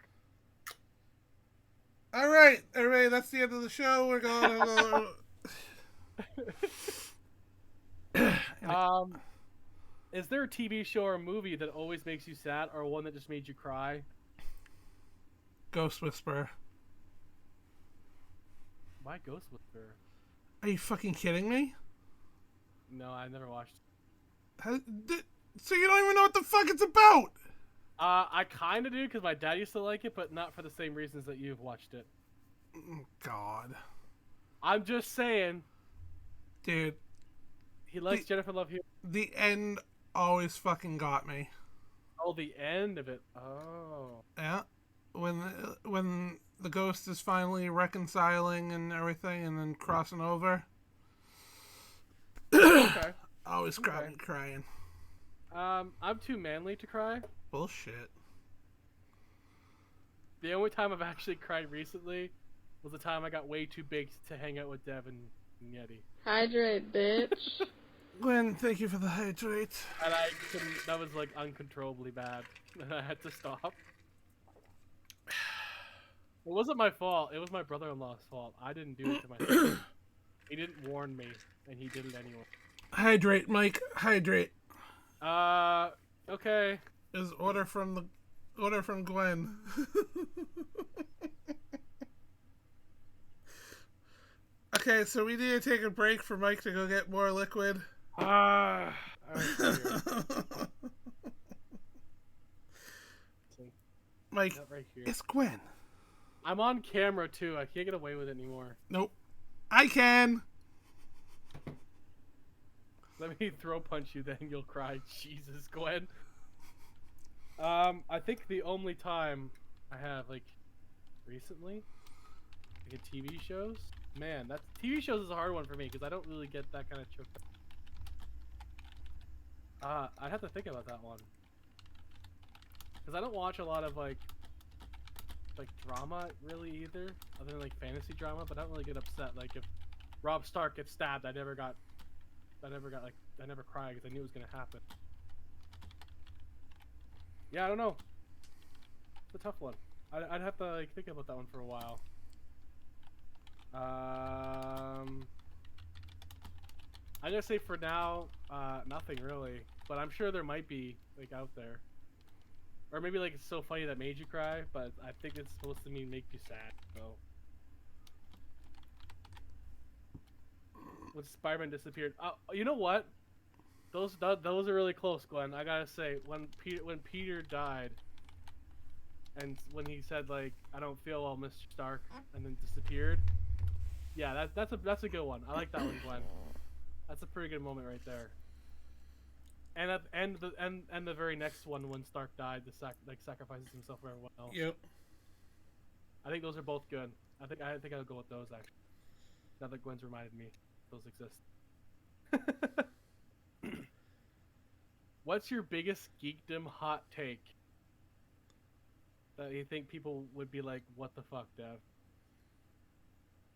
All right, everybody. That's the end of the show. We're going. Is there a TV show or a movie that always makes you sad, or one that just made you cry? Ghost Whisperer. Why Ghost Whisperer? Are you fucking kidding me? No, I never watched. So you don't even know what the fuck it's about? I kind of do because my dad used to like it, but not for the same reasons that you've watched it. God. I'm just saying. Dude. He likes Jennifer Love Hewitt. The end always fucking got me. Oh, the end of it. Oh. Yeah. When the ghost is finally reconciling and everything and then crossing over. Okay. Always crying. I'm too manly to cry. Bullshit. The only time I've actually cried recently was the time I got way too big to hang out with Dev and Yeti. Hydrate, bitch. Gwen, thank you for the hydrate. And I couldn't, that was like uncontrollably bad. And I had to stop. It wasn't my fault. It was my brother-in-law's fault. I didn't do it to myself. He didn't warn me, and he did it anyway. Hydrate, Mike. Hydrate. Okay. Is order from Gwen. Okay, so we need to take a break for Mike to go get more liquid. Right, Mike, right here. it's Gwen. I'm on camera too. I can't get away with it anymore. Nope. I can. Let me throw punch you, then you'll cry. Jesus, Gwen. I think the only time I have, like, recently, like, in TV shows, man, that's TV shows is a hard one for me because I don't really get that kind of choked up. I'd have to think about that one because I don't watch a lot of like drama really either, other than like fantasy drama. But I don't really get upset. Like if Robb Stark gets stabbed, I never cried because I knew it was gonna happen. Yeah, I don't know. It's a tough one. I'd have to like think about that one for a while. I'm gonna say for now, nothing really, but I'm sure there might be like out there, or maybe like it's so funny that made you cry, but I think it's supposed to mean make you sad. So when Spider-Man disappeared, you know what? Those are really close, Glenn. I gotta say, when Peter died, and when he said like I don't feel well, Mr. Stark, and then disappeared. Yeah, that's a good one. I like that one, Glenn. That's a pretty good moment right there. And the very next one when Stark died, sacrifices himself for everyone else. Yep. I think those are both good. I think I'll go with those actually. Now that Gwen's reminded me, those exist. What's your biggest geekdom hot take that you think people would be like, "What the fuck, Dev?"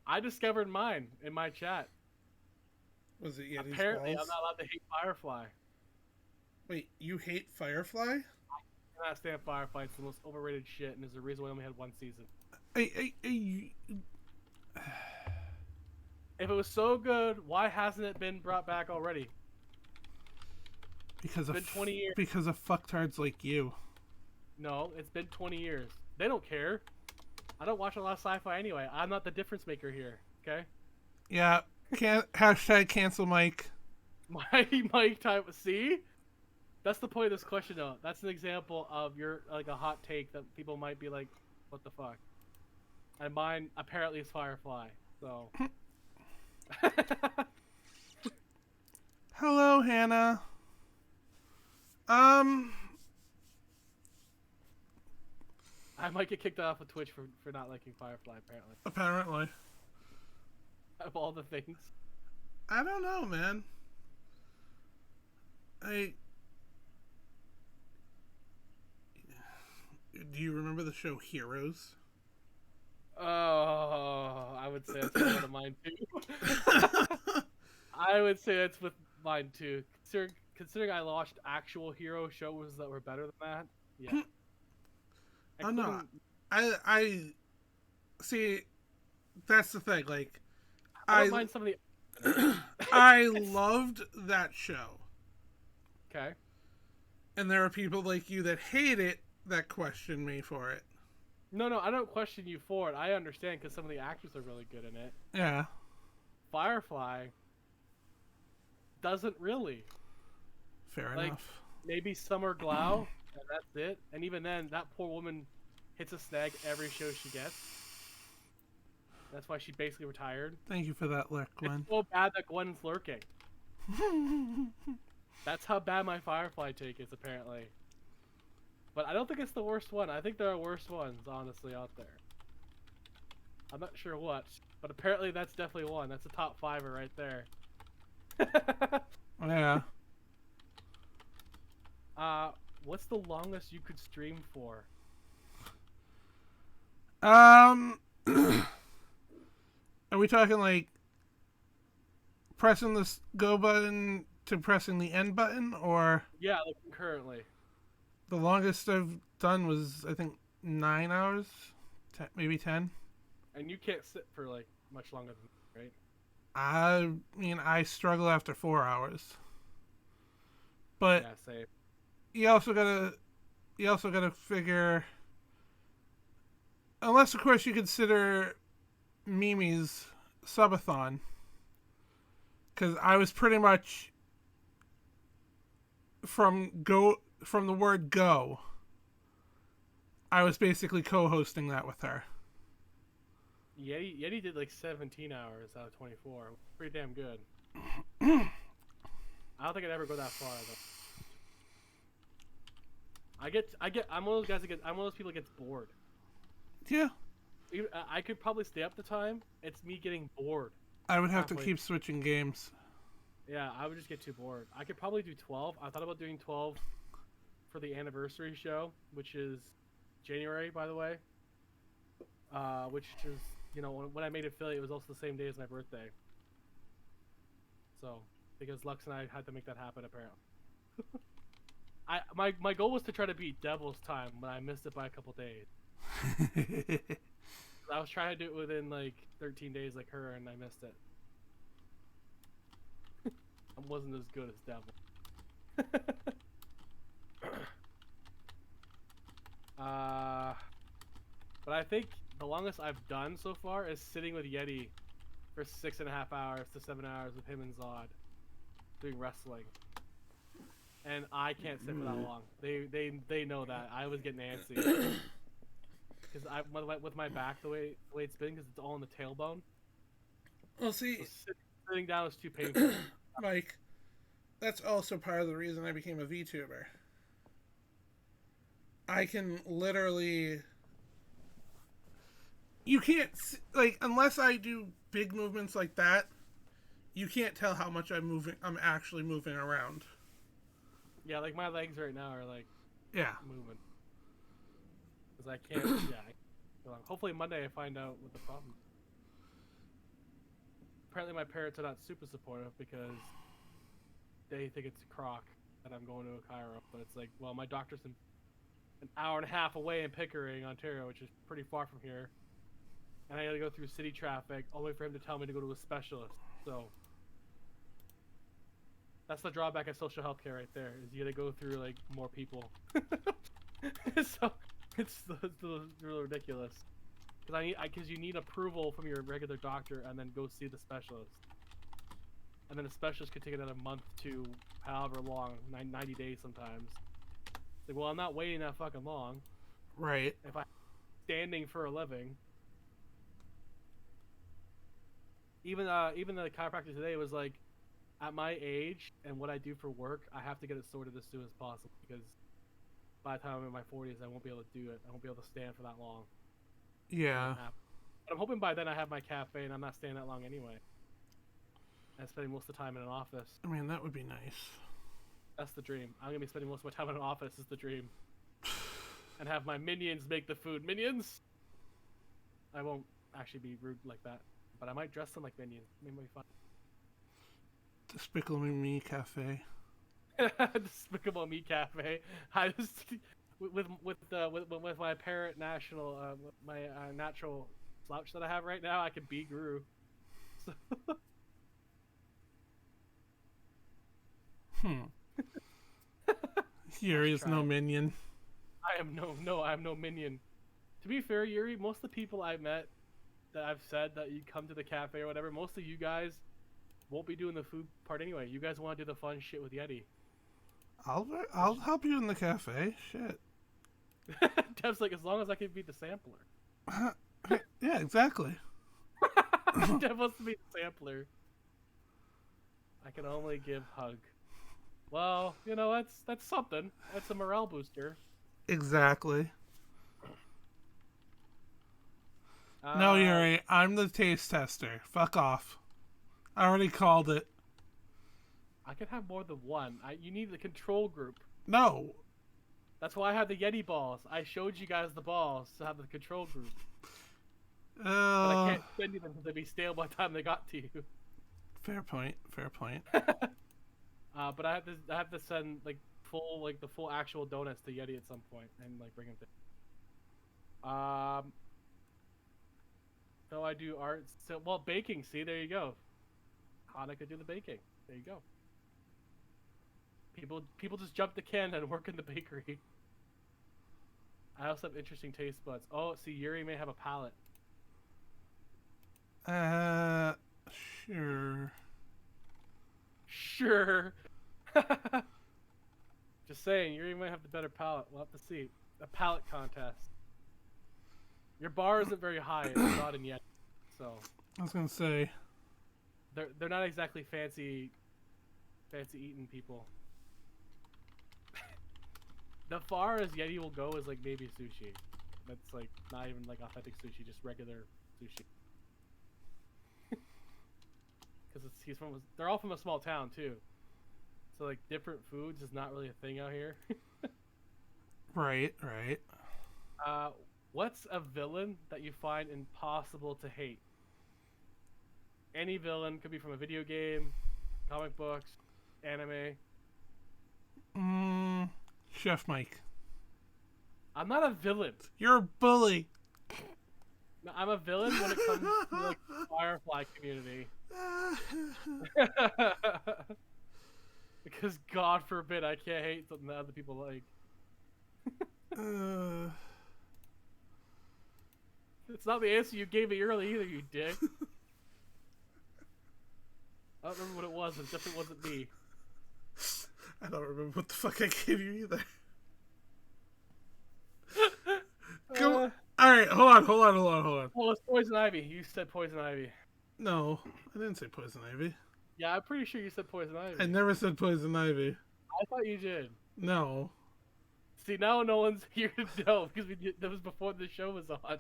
I discovered mine in my chat. Was it Yeti's Apparently, balls? I'm not allowed to hate Firefly. Wait, you hate Firefly? I cannot stand Firefly. It's the most overrated shit, and there's a reason why we only had one season. If it was so good, why hasn't it been brought back already? Because it's been 20 years. Because of fucktards like you. No, it's been 20 years. They don't care. I don't watch a lot of sci-fi anyway. I'm not the difference maker here. Okay. Yeah. Hashtag cancel Mike. Mike type. See, that's the point of this question, though. That's an example of your like a hot take that people might be like, "What the fuck?" And mine apparently is Firefly. So. Hello, Hannah. Um, I might get kicked off of Twitch for not liking Firefly, apparently. apparently. Of all the things. I don't know, man. Do you remember the show Heroes? Oh, I would say that's one of mine too. I would say that's with mine too. Considering I watched actual hero shows that were better than that, yeah. Oh no, Including- I see. That's the thing. Like, I don't mind some of the. I loved that show, Okay. and there are people like you that hate it that question me for it. No, I don't question you for it. I understand because some of the actors are really good in it. Yeah. Firefly doesn't really. Fair Like, enough. maybe Summer Glau, and that's it. And even then, that poor woman hits a snag every show she gets. That's why she basically retired. Thank you for that lick, Gwen. It's so bad that Gwen's lurking. That's how bad my Firefly take is, apparently. But I don't think it's the worst one. I think there are worse ones, honestly, out there. I'm not sure what, but apparently that's definitely one. That's a top fiver right there. Yeah. What's the longest you could stream for? Are we talking like pressing the go button to pressing the end button, or Yeah, like currently. the longest I've done was I think 9 hours, maybe 10. And you can't sit for like much longer than that, right? I mean, I struggle after 4 hours, but Yeah, same. you also gotta figure, unless of course you consider Mimi's subathon, because I was pretty much from the word go, I was basically co-hosting that with her. Yeti did like 17 hours out of 24. Pretty damn good. I don't think I'd ever go that far though. I'm one of those guys I'm one of those people that gets bored. Yeah, I could probably stay up the time. It's me getting bored. I would have to Halfway. keep switching games. Yeah, I would just get too bored. I could probably do 12. I thought about doing 12 for the anniversary show, which is January, by the way. Which is, you know, when I made affiliate, it was also the same day as my birthday. So, because Lux and I had to make that happen, apparently. My goal was to try to beat Devil's Time, but I missed it by a couple days. I was trying to do it within like 13 days, like her, and I missed it. I wasn't as good as Devil. But I think the longest I've done so far is sitting with Yeti for 6.5 hours to 7 hours with him and Zod doing wrestling. And I can't sit for that long. They know that. I was getting antsy. Because with my back the way it's been, because it's all in the tailbone. Well, see, So sitting down is too painful. Mike, that's also part of the reason I became a VTuber. I can literally... You can't, like, unless I do big movements like that, you can't tell how much I'm actually moving around. Yeah, like my legs right now are like Yeah. moving. Because I can't, hopefully Monday I find out what the problem is. Apparently my parents are not super supportive because they think it's a crock that I'm going to a chiro. But it's like, well, my doctor's an hour and a half away in Pickering, Ontario, which is pretty far from here. And I gotta go through city traffic all the way for him to tell me to go to a specialist. So that's the drawback of social healthcare right there, is you gotta go through like more people. So it's really ridiculous. Because you need approval from your regular doctor and then go see the specialist. And then the specialist could take another month to however long, 90 days sometimes. It's like, well, I'm not waiting that fucking long. Right. If I'm standing for a living. Even the chiropractor today was like, at my age and what I do for work, I have to get it sorted as soon as possible because by the time I'm in my 40s, I won't be able to do it. I won't be able to stand for that long. Yeah. But I'm hoping by then I have my cafe and I'm not staying that long anyway. And spending most of the time in an office. I mean, that would be nice. That's the dream. I'm gonna be spending most of my time in an office. Is the dream. And have my minions make the food. Minions. I won't actually be rude like that, but I might dress them like minions. Maybe it'll be fun. Despicable Me Cafe. Despicable Me Cafe. I just with my apparent national my natural slouch that I have right now, I could be Guru. So. Yuri is no minion. I am no minion. To be fair, Yuri, most of the people I've met that I've said that you come to the cafe or whatever, most of you guys won't be doing the food part anyway. You guys want to do the fun shit with Yeti. I'll help you in the cafe. Shit. Dev's like, as long as I can be the sampler. Yeah, exactly. Dev wants to be the sampler. I can only give hug. Well, you know, that's something. That's a morale booster. Exactly. No, Yuri, I'm the taste tester. Fuck off. I already called it. I could have more than one. You need the control group. No. That's why I had the Yeti balls. I showed you guys the balls to have the control group. But I can't send you them because they'd be stale by the time they got to you. Fair point. Fair point. But I have to send the full actual donuts to Yeti at some point and like bring them to. So I do art. So well, baking. See, there you go. Hana could do the baking. There you go. People just jump the can and work in the bakery. I also have interesting taste buds. Oh, see, Yuri may have a palate. Sure. Sure. Just saying, Yuri might have the better palate. We'll have to see. A palate contest. Your bar isn't very high. It's not in yet, so. I was gonna say. They're not exactly fancy eating people. The far as Yeti will go is like maybe sushi. That's like not even like authentic sushi, just regular sushi. Because they're all from a small town too, so like different foods is not really a thing out here. Right. What's a villain that you find impossible to hate? Any villain, could be from a video game, comic books, anime. Chef Mike. I'm not a villain. You're a bully. No, I'm a villain when it comes to like the Firefly community. Because God forbid I can't hate something that other people like. It's not the answer you gave me early either, you dick. I don't remember what it was. It definitely wasn't me. I don't remember what the fuck I gave you either. Come. All right, hold on. Well, it's Poison Ivy. You said Poison Ivy. No, I didn't say Poison Ivy. Yeah, I'm pretty sure you said Poison Ivy. I never said Poison Ivy. I thought you did. No. See, now no one's here to know because that was before the show was on.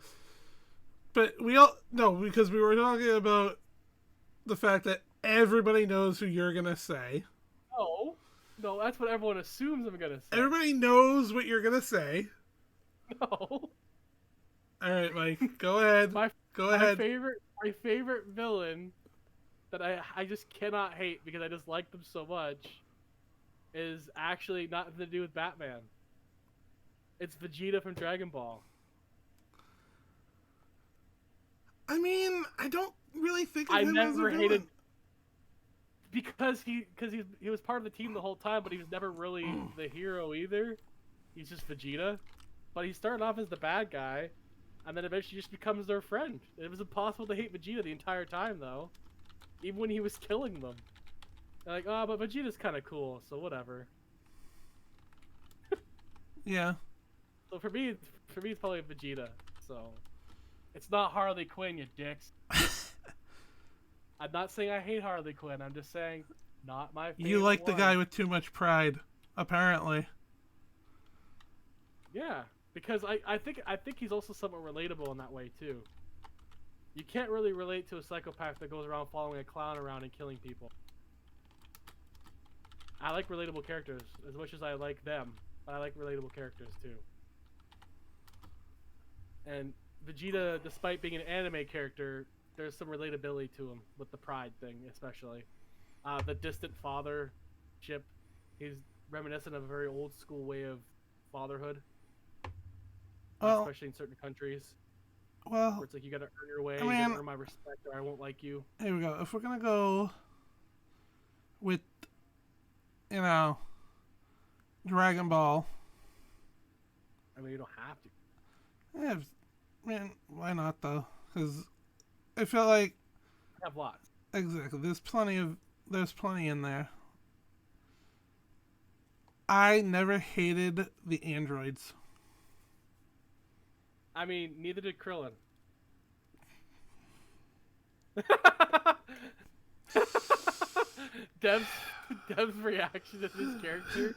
But because we were talking about the fact that everybody knows who you're gonna say. No, that's what everyone assumes I'm gonna say. Everybody knows what you're gonna say. No. All right, Mike, go ahead. Go ahead. My favorite villain that I just cannot hate because I just like them so much is actually nothing to do with Batman. It's Vegeta from Dragon Ball. I mean, I don't really think of I him as a never villain. hated because he was part of the team the whole time, but he was never really the hero either. He's just Vegeta, but he started off as the bad guy, and then eventually just becomes their friend. It was impossible to hate Vegeta the entire time, though, even when he was killing them. They're like, oh, but Vegeta's kind of cool, so whatever. Yeah. So for me, it's probably Vegeta. So it's not Harley Quinn, you dicks. I'm not saying I hate Harley Quinn. I'm just saying not my favorite You like the one. guy with too much pride, apparently. Yeah, because I think he's also somewhat relatable in that way too. You can't really relate to a psychopath that goes around following a clown around and killing people. I like relatable characters as much as I like them, but I like relatable characters too. And Vegeta, despite being an anime character, there's some relatability to him with the pride thing, especially. The distant father ship, he's reminiscent of a very old school way of fatherhood, Well, especially in certain countries. well, Where it's like you gotta earn your way, I you mean, gotta earn my respect, or I won't like you. here we go. If we're gonna go with, you know, Dragon Ball, I mean, you don't have to. yeah, man, why not though? Because I feel like I have lots. exactly there's plenty in there. I never hated the androids. I mean, neither did Krillin. Dev's reaction to this character.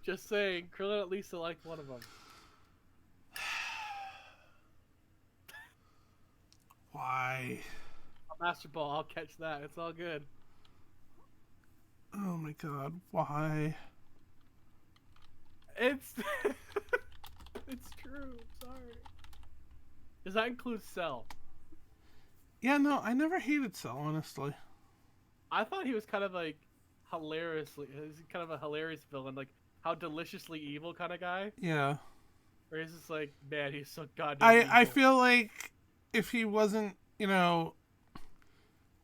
Just saying, Krillin at least liked one of them. Why? A Master Ball, I'll catch that. It's all good. Oh my god, why? It's it's true. Sorry. Does that include Cell? Yeah, no, I never hated Cell, honestly. I thought he was kind of like he's kind of a hilarious villain, like how deliciously evil kind of guy. Yeah. Where he's just like, man, he's so goddamn I evil. feel like if he wasn't, you know,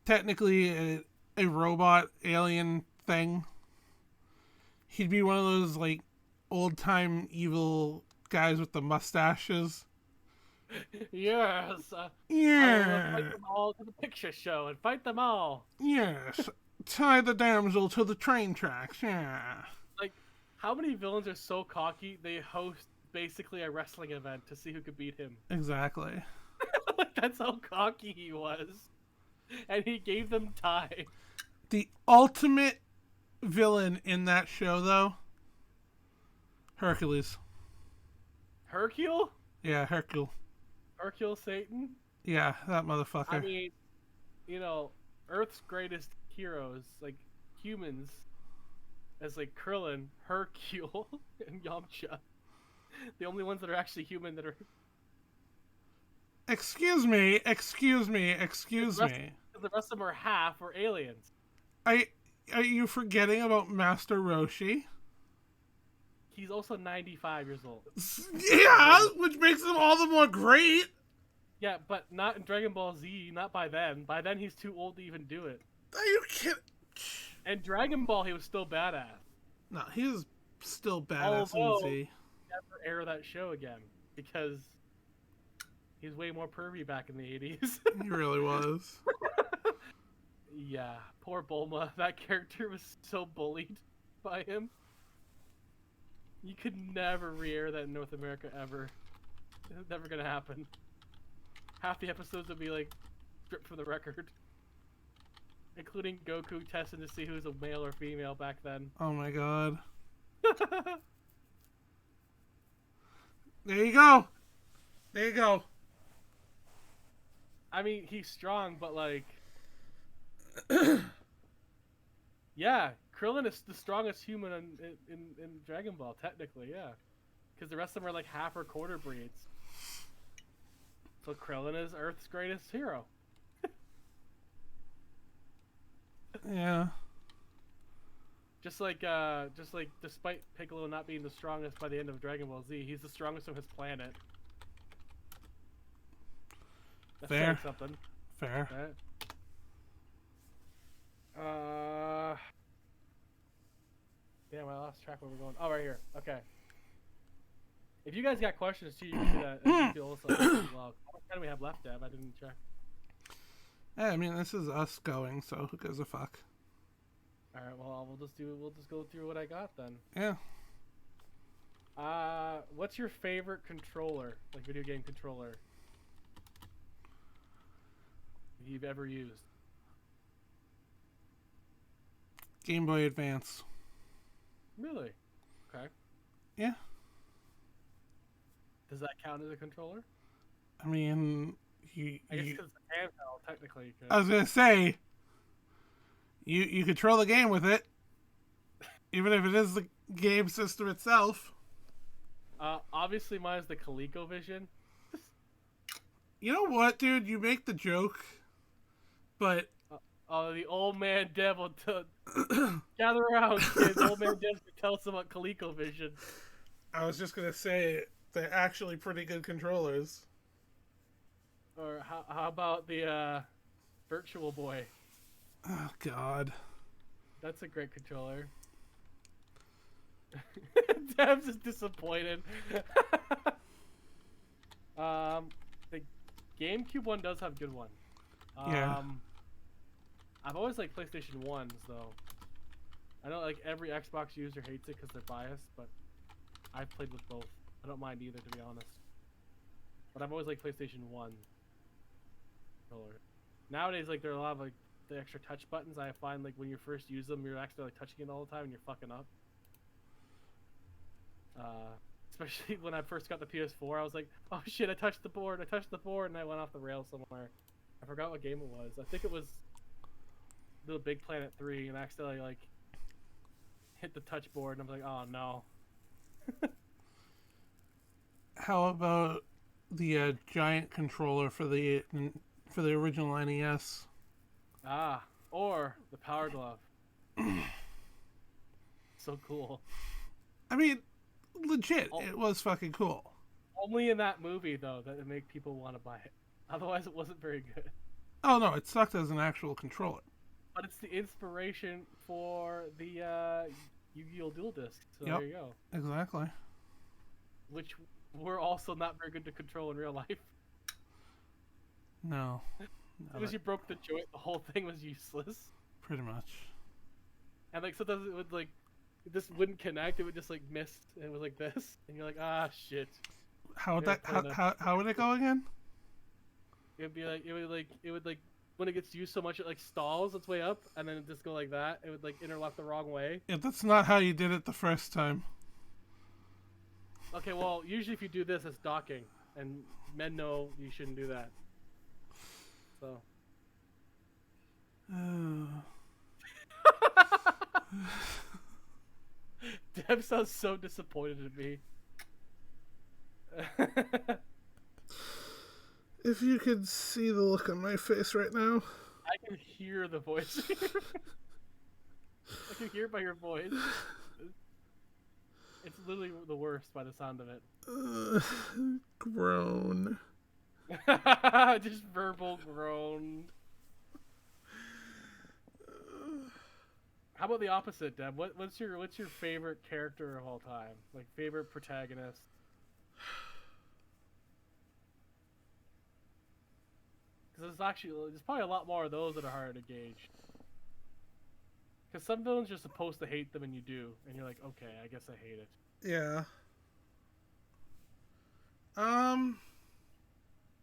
technically a robot alien thing, he'd be one of those like old time evil guys with the mustaches. Yes. I will Yeah. fight them all to the picture show and fight them all. Yes. Tie the damsel to the train tracks. Yeah. Like, how many villains are so cocky they host basically a wrestling event to see who could beat him? Exactly. Like, that's how cocky he was. And he gave them time. The ultimate villain in that show, though, Hercules. Hercule? Yeah, Hercule. Hercule Satan? Yeah, that motherfucker. I mean, you know, Earth's greatest heroes, like humans, as like Krillin, Hercule, and Yamcha. The only ones that are actually human that are... Excuse me. The rest of them are half or aliens. Are you forgetting about Master Roshi? He's also 95 years old. Yeah, which makes him all the more great. Yeah, but not in Dragon Ball Z, not by then. By then he's too old to even do it. Are you kidding? And Dragon Ball he was still badass. No, he's still badass Although, in Z. never air that show again because he's way more pervy back in the 80s. He really was. Yeah, poor Bulma. That character was so bullied by him. You could never re-air that in North America ever. It's never gonna happen. Half the episodes would be like stripped from the record, including Goku testing to see who's a male or female back then. Oh my god. There you go. There you go. I mean, he's strong, but like, yeah, Krillin is the strongest human in Dragon Ball, technically, yeah, because the rest of them are like half or quarter breeds. So Krillin is Earth's greatest hero. Yeah. Just like despite Piccolo not being the strongest by the end of Dragon Ball Z, he's the strongest on his planet. That's Fair. saying something. Fair. Right? Damn, I lost track where we're going. Oh, right here. Okay. If you guys got questions too, you can do that. And you can also as well. How much time do we have left, Deb? I didn't check. Yeah, I mean, this is us going, so who gives a fuck? All right. Well, we'll just go through what I got then. Yeah. What's your favorite controller, like video game controller, you've ever used? Game Boy Advance. Really? Okay. Yeah. Does that count as a controller? I mean, I guess because it's a handheld, technically. You could. I was gonna say, you control the game with it, even if it is the game system itself. Obviously, mine is the ColecoVision. You know what, dude? You make the joke, but The old man devil gather around, kids. Old man devil to tell us about ColecoVision. I was just gonna say they're actually pretty good controllers. Or how about the Virtual Boy? Oh God. That's a great controller. Dev's is disappointed. The GameCube one does have good one. Yeah. I've always liked PlayStation 1s though. I know like every Xbox user hates it because they're biased, but I've played with both. I don't mind either, to be honest. But I've always liked PlayStation 1 controller. Nowadays, like there are a lot of like the extra touch buttons. I find like when you first use them, you're actually like touching it all the time and you're fucking up. Especially when I first got the PS4, I was like, oh shit, I touched the board, and I went off the rails somewhere. I forgot what game it was. I think it was Little Big Planet 3, and I accidentally like hit the touch board, and I'm like, oh no. How about the giant controller for the original NES? Or the Power Glove. So cool. I mean, legit, it was fucking cool. Only in that movie though that it made people want to buy it. Otherwise, it wasn't very good. Oh no, it sucked as an actual controller. But it's the inspiration for the Yu-Gi-Oh! Dual Disc. So Yep. there you go. Exactly. Which were also not very good to control in real life. No. As soon as you broke the joint, the whole thing was useless. Pretty much. And like sometimes it would like, it just wouldn't connect. It would just like miss. And it was like this, and you're like, ah, shit. How would how would it go again? It would like when it gets used so much it like stalls its way up, and then it just go like that. It would like interlock the wrong way. Yeah, that's not how you did it the first time. Okay, well, usually if you do this, it's docking, and men know you shouldn't do that. So. Deb sounds so disappointed in me. If you could see the look on my face right now. I can hear the voice. I can hear it by your voice. It's literally the worst by the sound of it. Groan. Just verbal groan. How about the opposite, Deb? What's your favorite character of all time? Like favorite protagonist? Because there's probably a lot more of those that are harder to gauge. Because some villains you're supposed to hate them and you do, and you're like, okay, I guess I hate it. Yeah.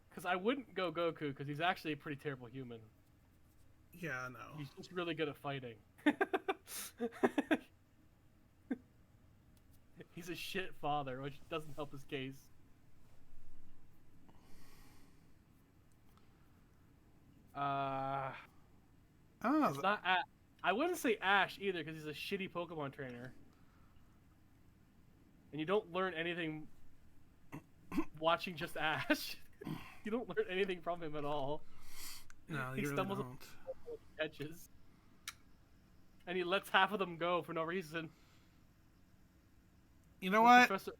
Because I wouldn't go Goku because he's actually a pretty terrible human. Yeah, no. He's just really good at fighting. He's a shit father, which doesn't help his case. I don't know. It's not I wouldn't say Ash either because he's a shitty Pokemon trainer. And you don't learn anything watching just Ash. You don't learn anything from him at all. No, He you really stumbles don't. Catches. And he lets half of them go for no reason. You know what? Professor...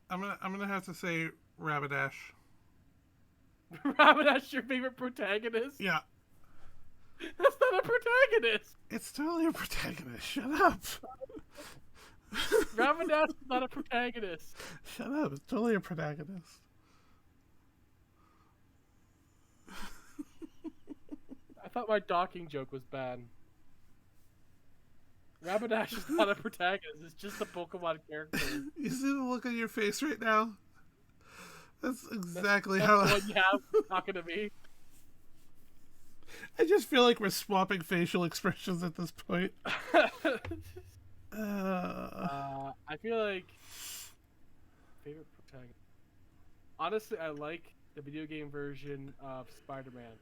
I'm gonna have to say Rapidash. Rapidash, your favorite protagonist? Yeah. That's not a protagonist! It's totally a protagonist. Shut up. Rapidash is not a protagonist. Shut up. It's totally a protagonist. I thought my docking joke was bad. Rapidash is not a protagonist. It's just a Pokemon character. You see the look on your face right now? That's exactly That's how. the one you have talking to me. I just feel like we're swapping facial expressions at this point. I feel like favorite protagonist. Honestly, I like the video game version of Spider-Man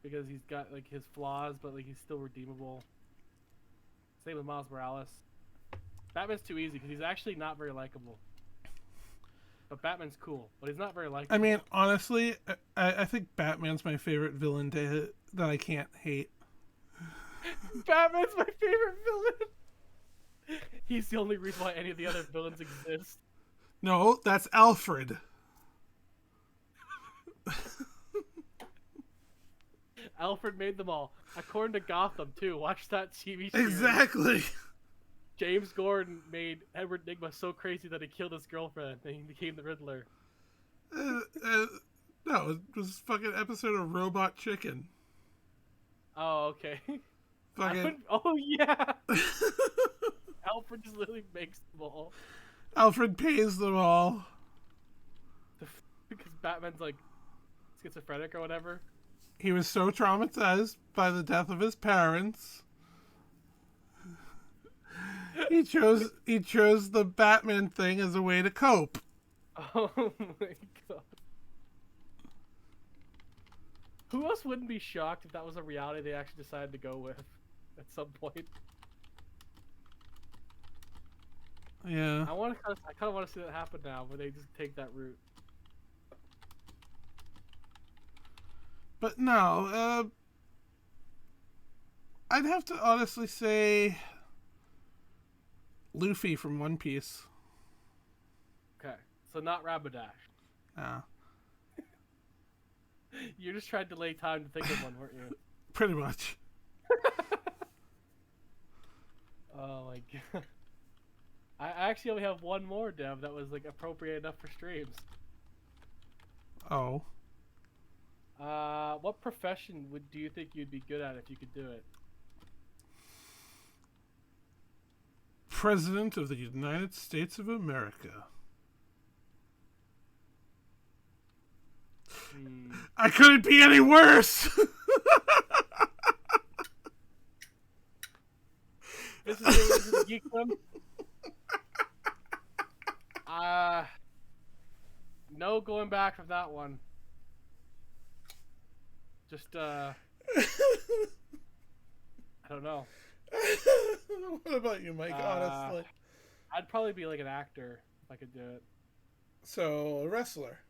because he's got like his flaws, but like he's still redeemable. Same with Miles Morales. Batman's too easy because he's actually not very likable. But Batman's cool, but he's not very likable. I mean, honestly, I think Batman's my favorite villain that I can't hate. Batman's my favorite villain. He's the only reason why any of the other villains exist. No, that's Alfred. Alfred made them all. According to Gotham, too. Watch that TV series. Exactly. James Gordon made Edward Nygma so crazy that he killed his girlfriend and he became the Riddler. No, it was a fucking episode of Robot Chicken. Oh, okay. Fucking... Oh, yeah! Alfred just literally makes them all. Alfred pays them all. Because Batman's like schizophrenic or whatever. He was so traumatized by the death of his parents. He chose the Batman thing as a way to cope. Oh my god. Who else wouldn't be shocked if that was a reality they actually decided to go with at some point? Yeah. I kind of want to see that happen now, where they just take that route. But no, I'd have to honestly say Luffy from One Piece. Okay, so not Rapidash. Nah. You just tried to delay time to think of one, weren't you? Pretty much. Oh my god. I actually only have one more, Dev, that was like appropriate enough for streams. Oh. What profession do you think you'd be good at if you could do it? President of the United States of America. I couldn't be any worse. This is a Geekdom. No going back from that one. Just I don't know. What about you, Mike? Honestly, I'd probably be like an actor if I could do it. So a wrestler.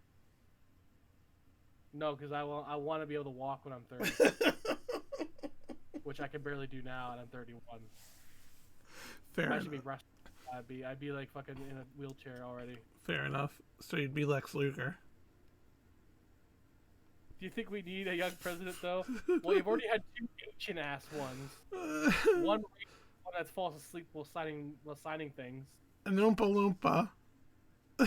No, because I want to be able to walk when I'm 30, which I can barely do now, and I'm 31. Fair I should enough. be wrestling. I'd be like fucking in a wheelchair already. Fair enough. So you'd be Lex Luger. Do you think we need a young president though? Well, you've already had two ancient ass ones. One that falls asleep while signing things. An Oompa Loompa. Yeah,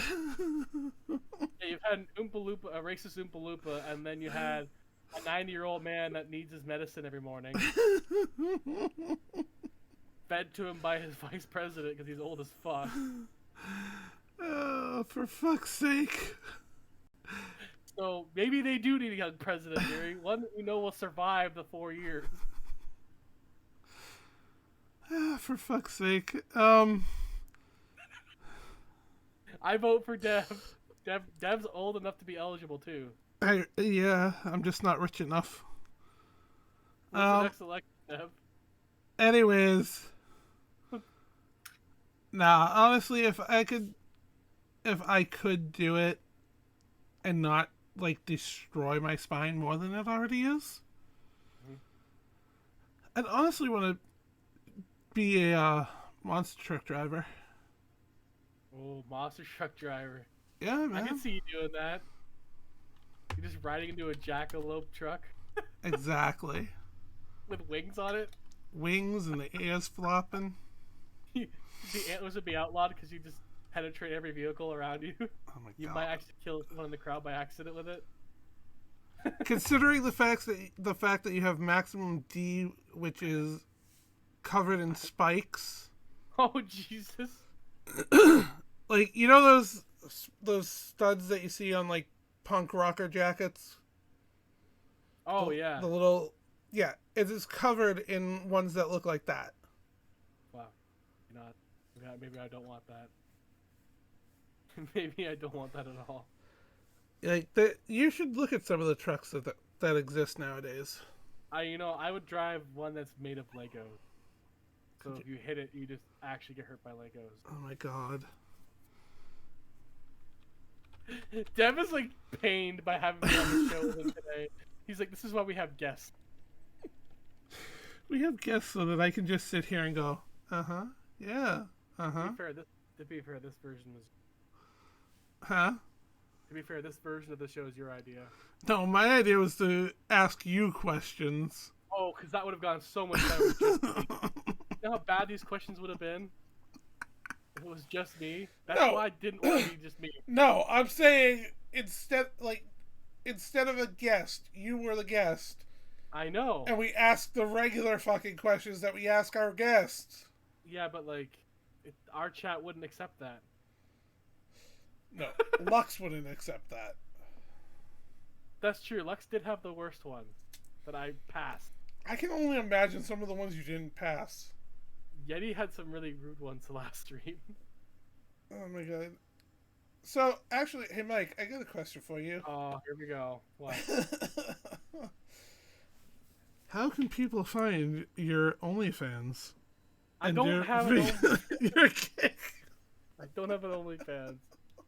you've had an Oompa Loompa, a racist Oompa Loompa, and then you had a 90-year-old man that needs his medicine every morning. Fed to him by his vice president because he's old as fuck. Oh, for fuck's sake. So maybe they do need a young president, Gary. One that we know will survive the 4 years. For fuck's sake. I vote for Dev. Dev's old enough to be eligible too. Yeah, I'm just not rich enough. What's the next election, Dev? Anyways. Nah, honestly, if I could do it and not like destroy my spine more than it already is, I'd honestly want to be a monster truck driver. Oh, monster truck driver. Yeah, man. I can see you doing that. You're just riding into a jackalope truck. Exactly. With wings on it. Wings and the ears flopping. The antlers would be outlawed because you just penetrate every vehicle around you. Oh my god. You might actually kill someone in the crowd by accident with it. Considering the fact that you have maximum D, which is covered in spikes. Oh Jesus! Like, you know those studs that you see on like punk rocker jackets? Oh yeah. The little, yeah, it is covered in ones that look like that. Wow. You know, maybe I don't want that. Maybe I don't want that at all. Like you should look at some of the trucks that exist nowadays. I would drive one that's made of Legos. So if you hit it, you just actually get hurt by Legos. Oh my god. Dev is like pained by having me on the show with him today. He's like, this is why we have guests. We have guests so that I can just sit here and go, yeah, To be fair, this version was. huh? To be fair, this version of the show is your idea. No, my idea was to ask you questions. Oh, because that would have gone so much better with just me. You know how bad these questions would have been? If it was just me? That's No. why I didn't want to be just me. No, I'm saying instead of a guest, you were the guest. I know. And we asked the regular fucking questions that we ask our guests. Yeah, but our chat wouldn't accept that. No, Lux wouldn't accept that. That's true. Lux did have the worst one that I passed. I can only imagine some of the ones you didn't pass. Yeti had some really rude ones the last stream. Oh my god. So, actually, hey Mike, I got a question for you. Oh, here we go. What? How can people find your OnlyFans? I don't have an Your kick. I don't have an OnlyFans.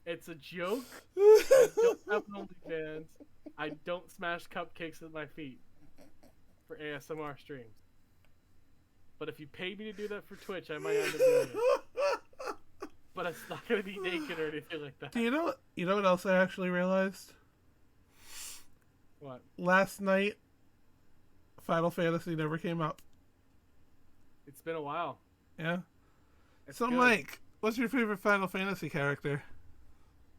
It's a joke. I don't have an OnlyFans. I don't smash cupcakes with my feet for ASMR streams. But if you pay me to do that for Twitch, I might end up doing it. But it's not gonna be naked or anything like that. Do you know what else I actually realized? What? Last night, Final Fantasy never came up. It's been a while. Yeah? It's So good. Mike, what's your favorite Final Fantasy character?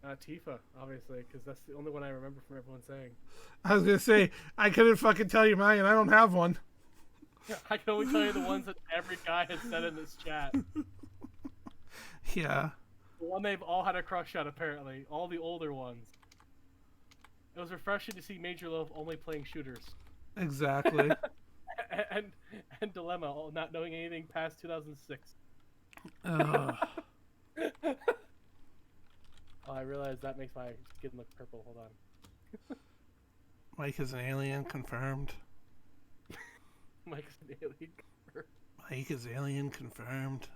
Tifa, obviously, because that's the only one I remember from everyone saying. I was gonna say, I couldn't fucking tell you mine, I don't have one. I can only tell you the ones that every guy has said in this chat. Yeah. The one they've all had a crush on, apparently. All the older ones. It was refreshing to see Major Love only playing shooters. Exactly. and Dilemma, not knowing anything past 2006. Ugh. Oh, I realize that makes my skin look purple. Hold on. Mike is an alien confirmed. Mike's an alien. Mike is alien confirmed.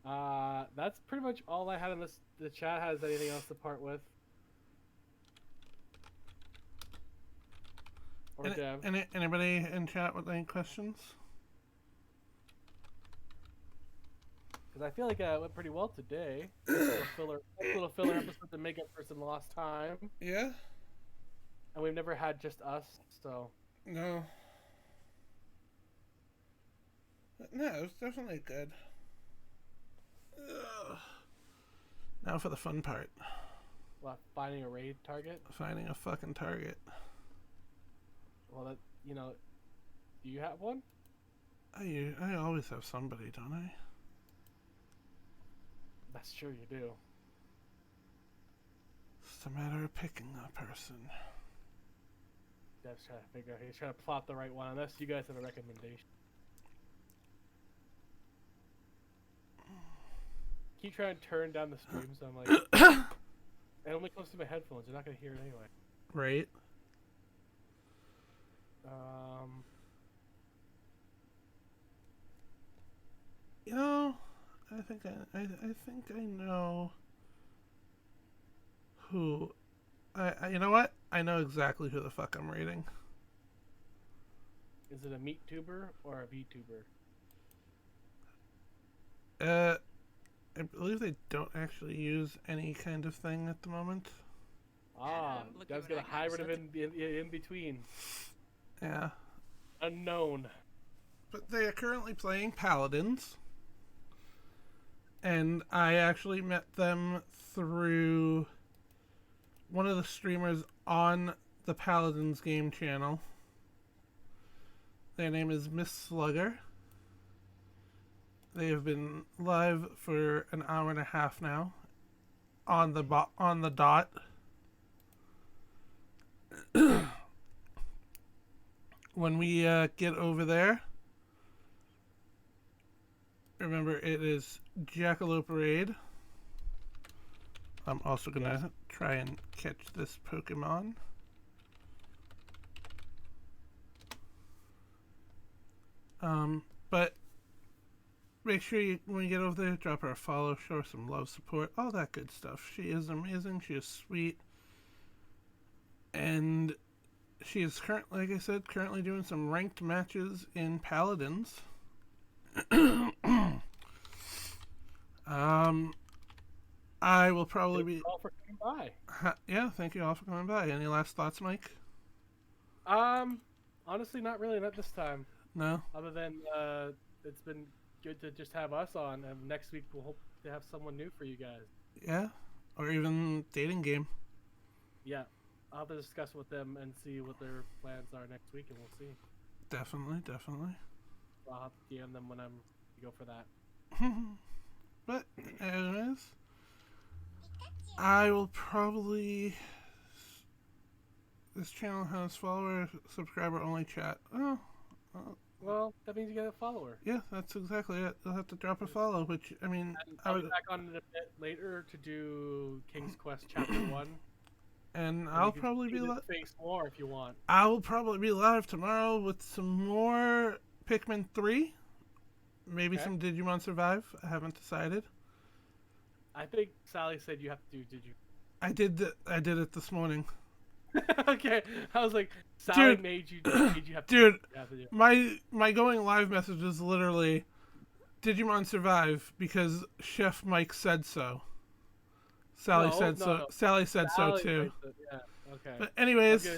That's pretty much all I had in this. The chat has anything else to part with? Or Dev? Anybody in chat with any questions? Because I feel like it went pretty well today. Little filler episode to make up for some lost time. Yeah? And we've never had just us, so. No. No, it was definitely good. Ugh. Now for the fun part. What, finding a raid target? Finding a fucking target. Well, do you have one? I always have somebody, don't I? That's true, you do. It's a matter of picking a person. Dev's trying to figure out. He's trying to plot the right one, unless you guys have a recommendation. Keep trying to turn down the stream, so I'm like... It only comes through my headphones. You're not going to hear it anyway. Right? You know, I think I know who. You know what? I know exactly who the fuck I'm rating. Is it a meat tuber or a VTuber? I believe they don't actually use any kind of thing at the moment. Ah, Dev's got a hybrid of in between. Yeah. Unknown. But they are currently playing Paladins. And I actually met them through one of the streamers on the Paladins game channel. Their name is Miss Slugger. They have been live for an hour and a half now. On the dot. when we get over there, remember it is Jackalope Raid. I'm also going to try and catch this Pokemon. But make sure you, when you get over there, drop her a follow, show her some love, support, all that good stuff. She is amazing. She is sweet. And she is like I said, currently doing some ranked matches in Paladins. I will probably be. Thank you all for coming by. Yeah, thank you all for coming by. Any last thoughts, Mike? Honestly, not really. Not this time. No. Other than it's been good to just have us on, and next week we'll hope to have someone new for you guys. Yeah, or even dating game. Yeah, I'll have to discuss with them and see what their plans are next week, and we'll see. Definitely. I'll have to DM them when I'm go for that. But anyways, I will probably. This channel has follower, subscriber only chat. Well, that means you get a follower. Yeah, that's exactly it. You'll have to drop a follow, which, I mean... I'll be back on it a bit later to do King's Quest Chapter 1. And I'll probably be live... Face more if you want. I will probably be live tomorrow with some more Pikmin 3. Maybe some Digimon Survive. I haven't decided. I think Sally said you have to do Digimon. I did it this morning. Okay, I was like, Sally made you have to do it. My going live message is literally Digimon Survive because Chef Mike said so. Sally said so. Sally said so too. Yeah. Okay. But anyways,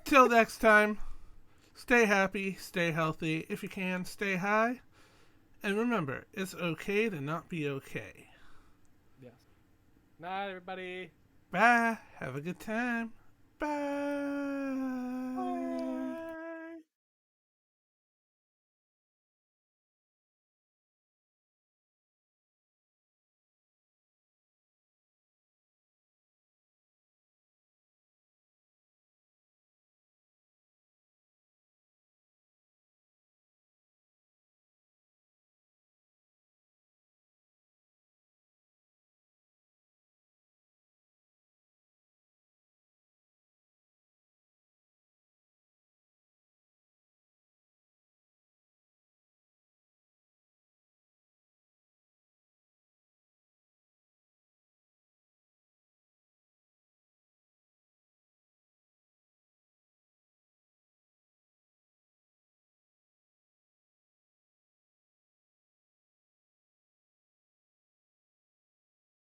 till next time, stay happy, stay healthy. If you can, stay high, and remember, it's okay to not be okay. Yes. Night, everybody. Bye. Have a good time. Bye.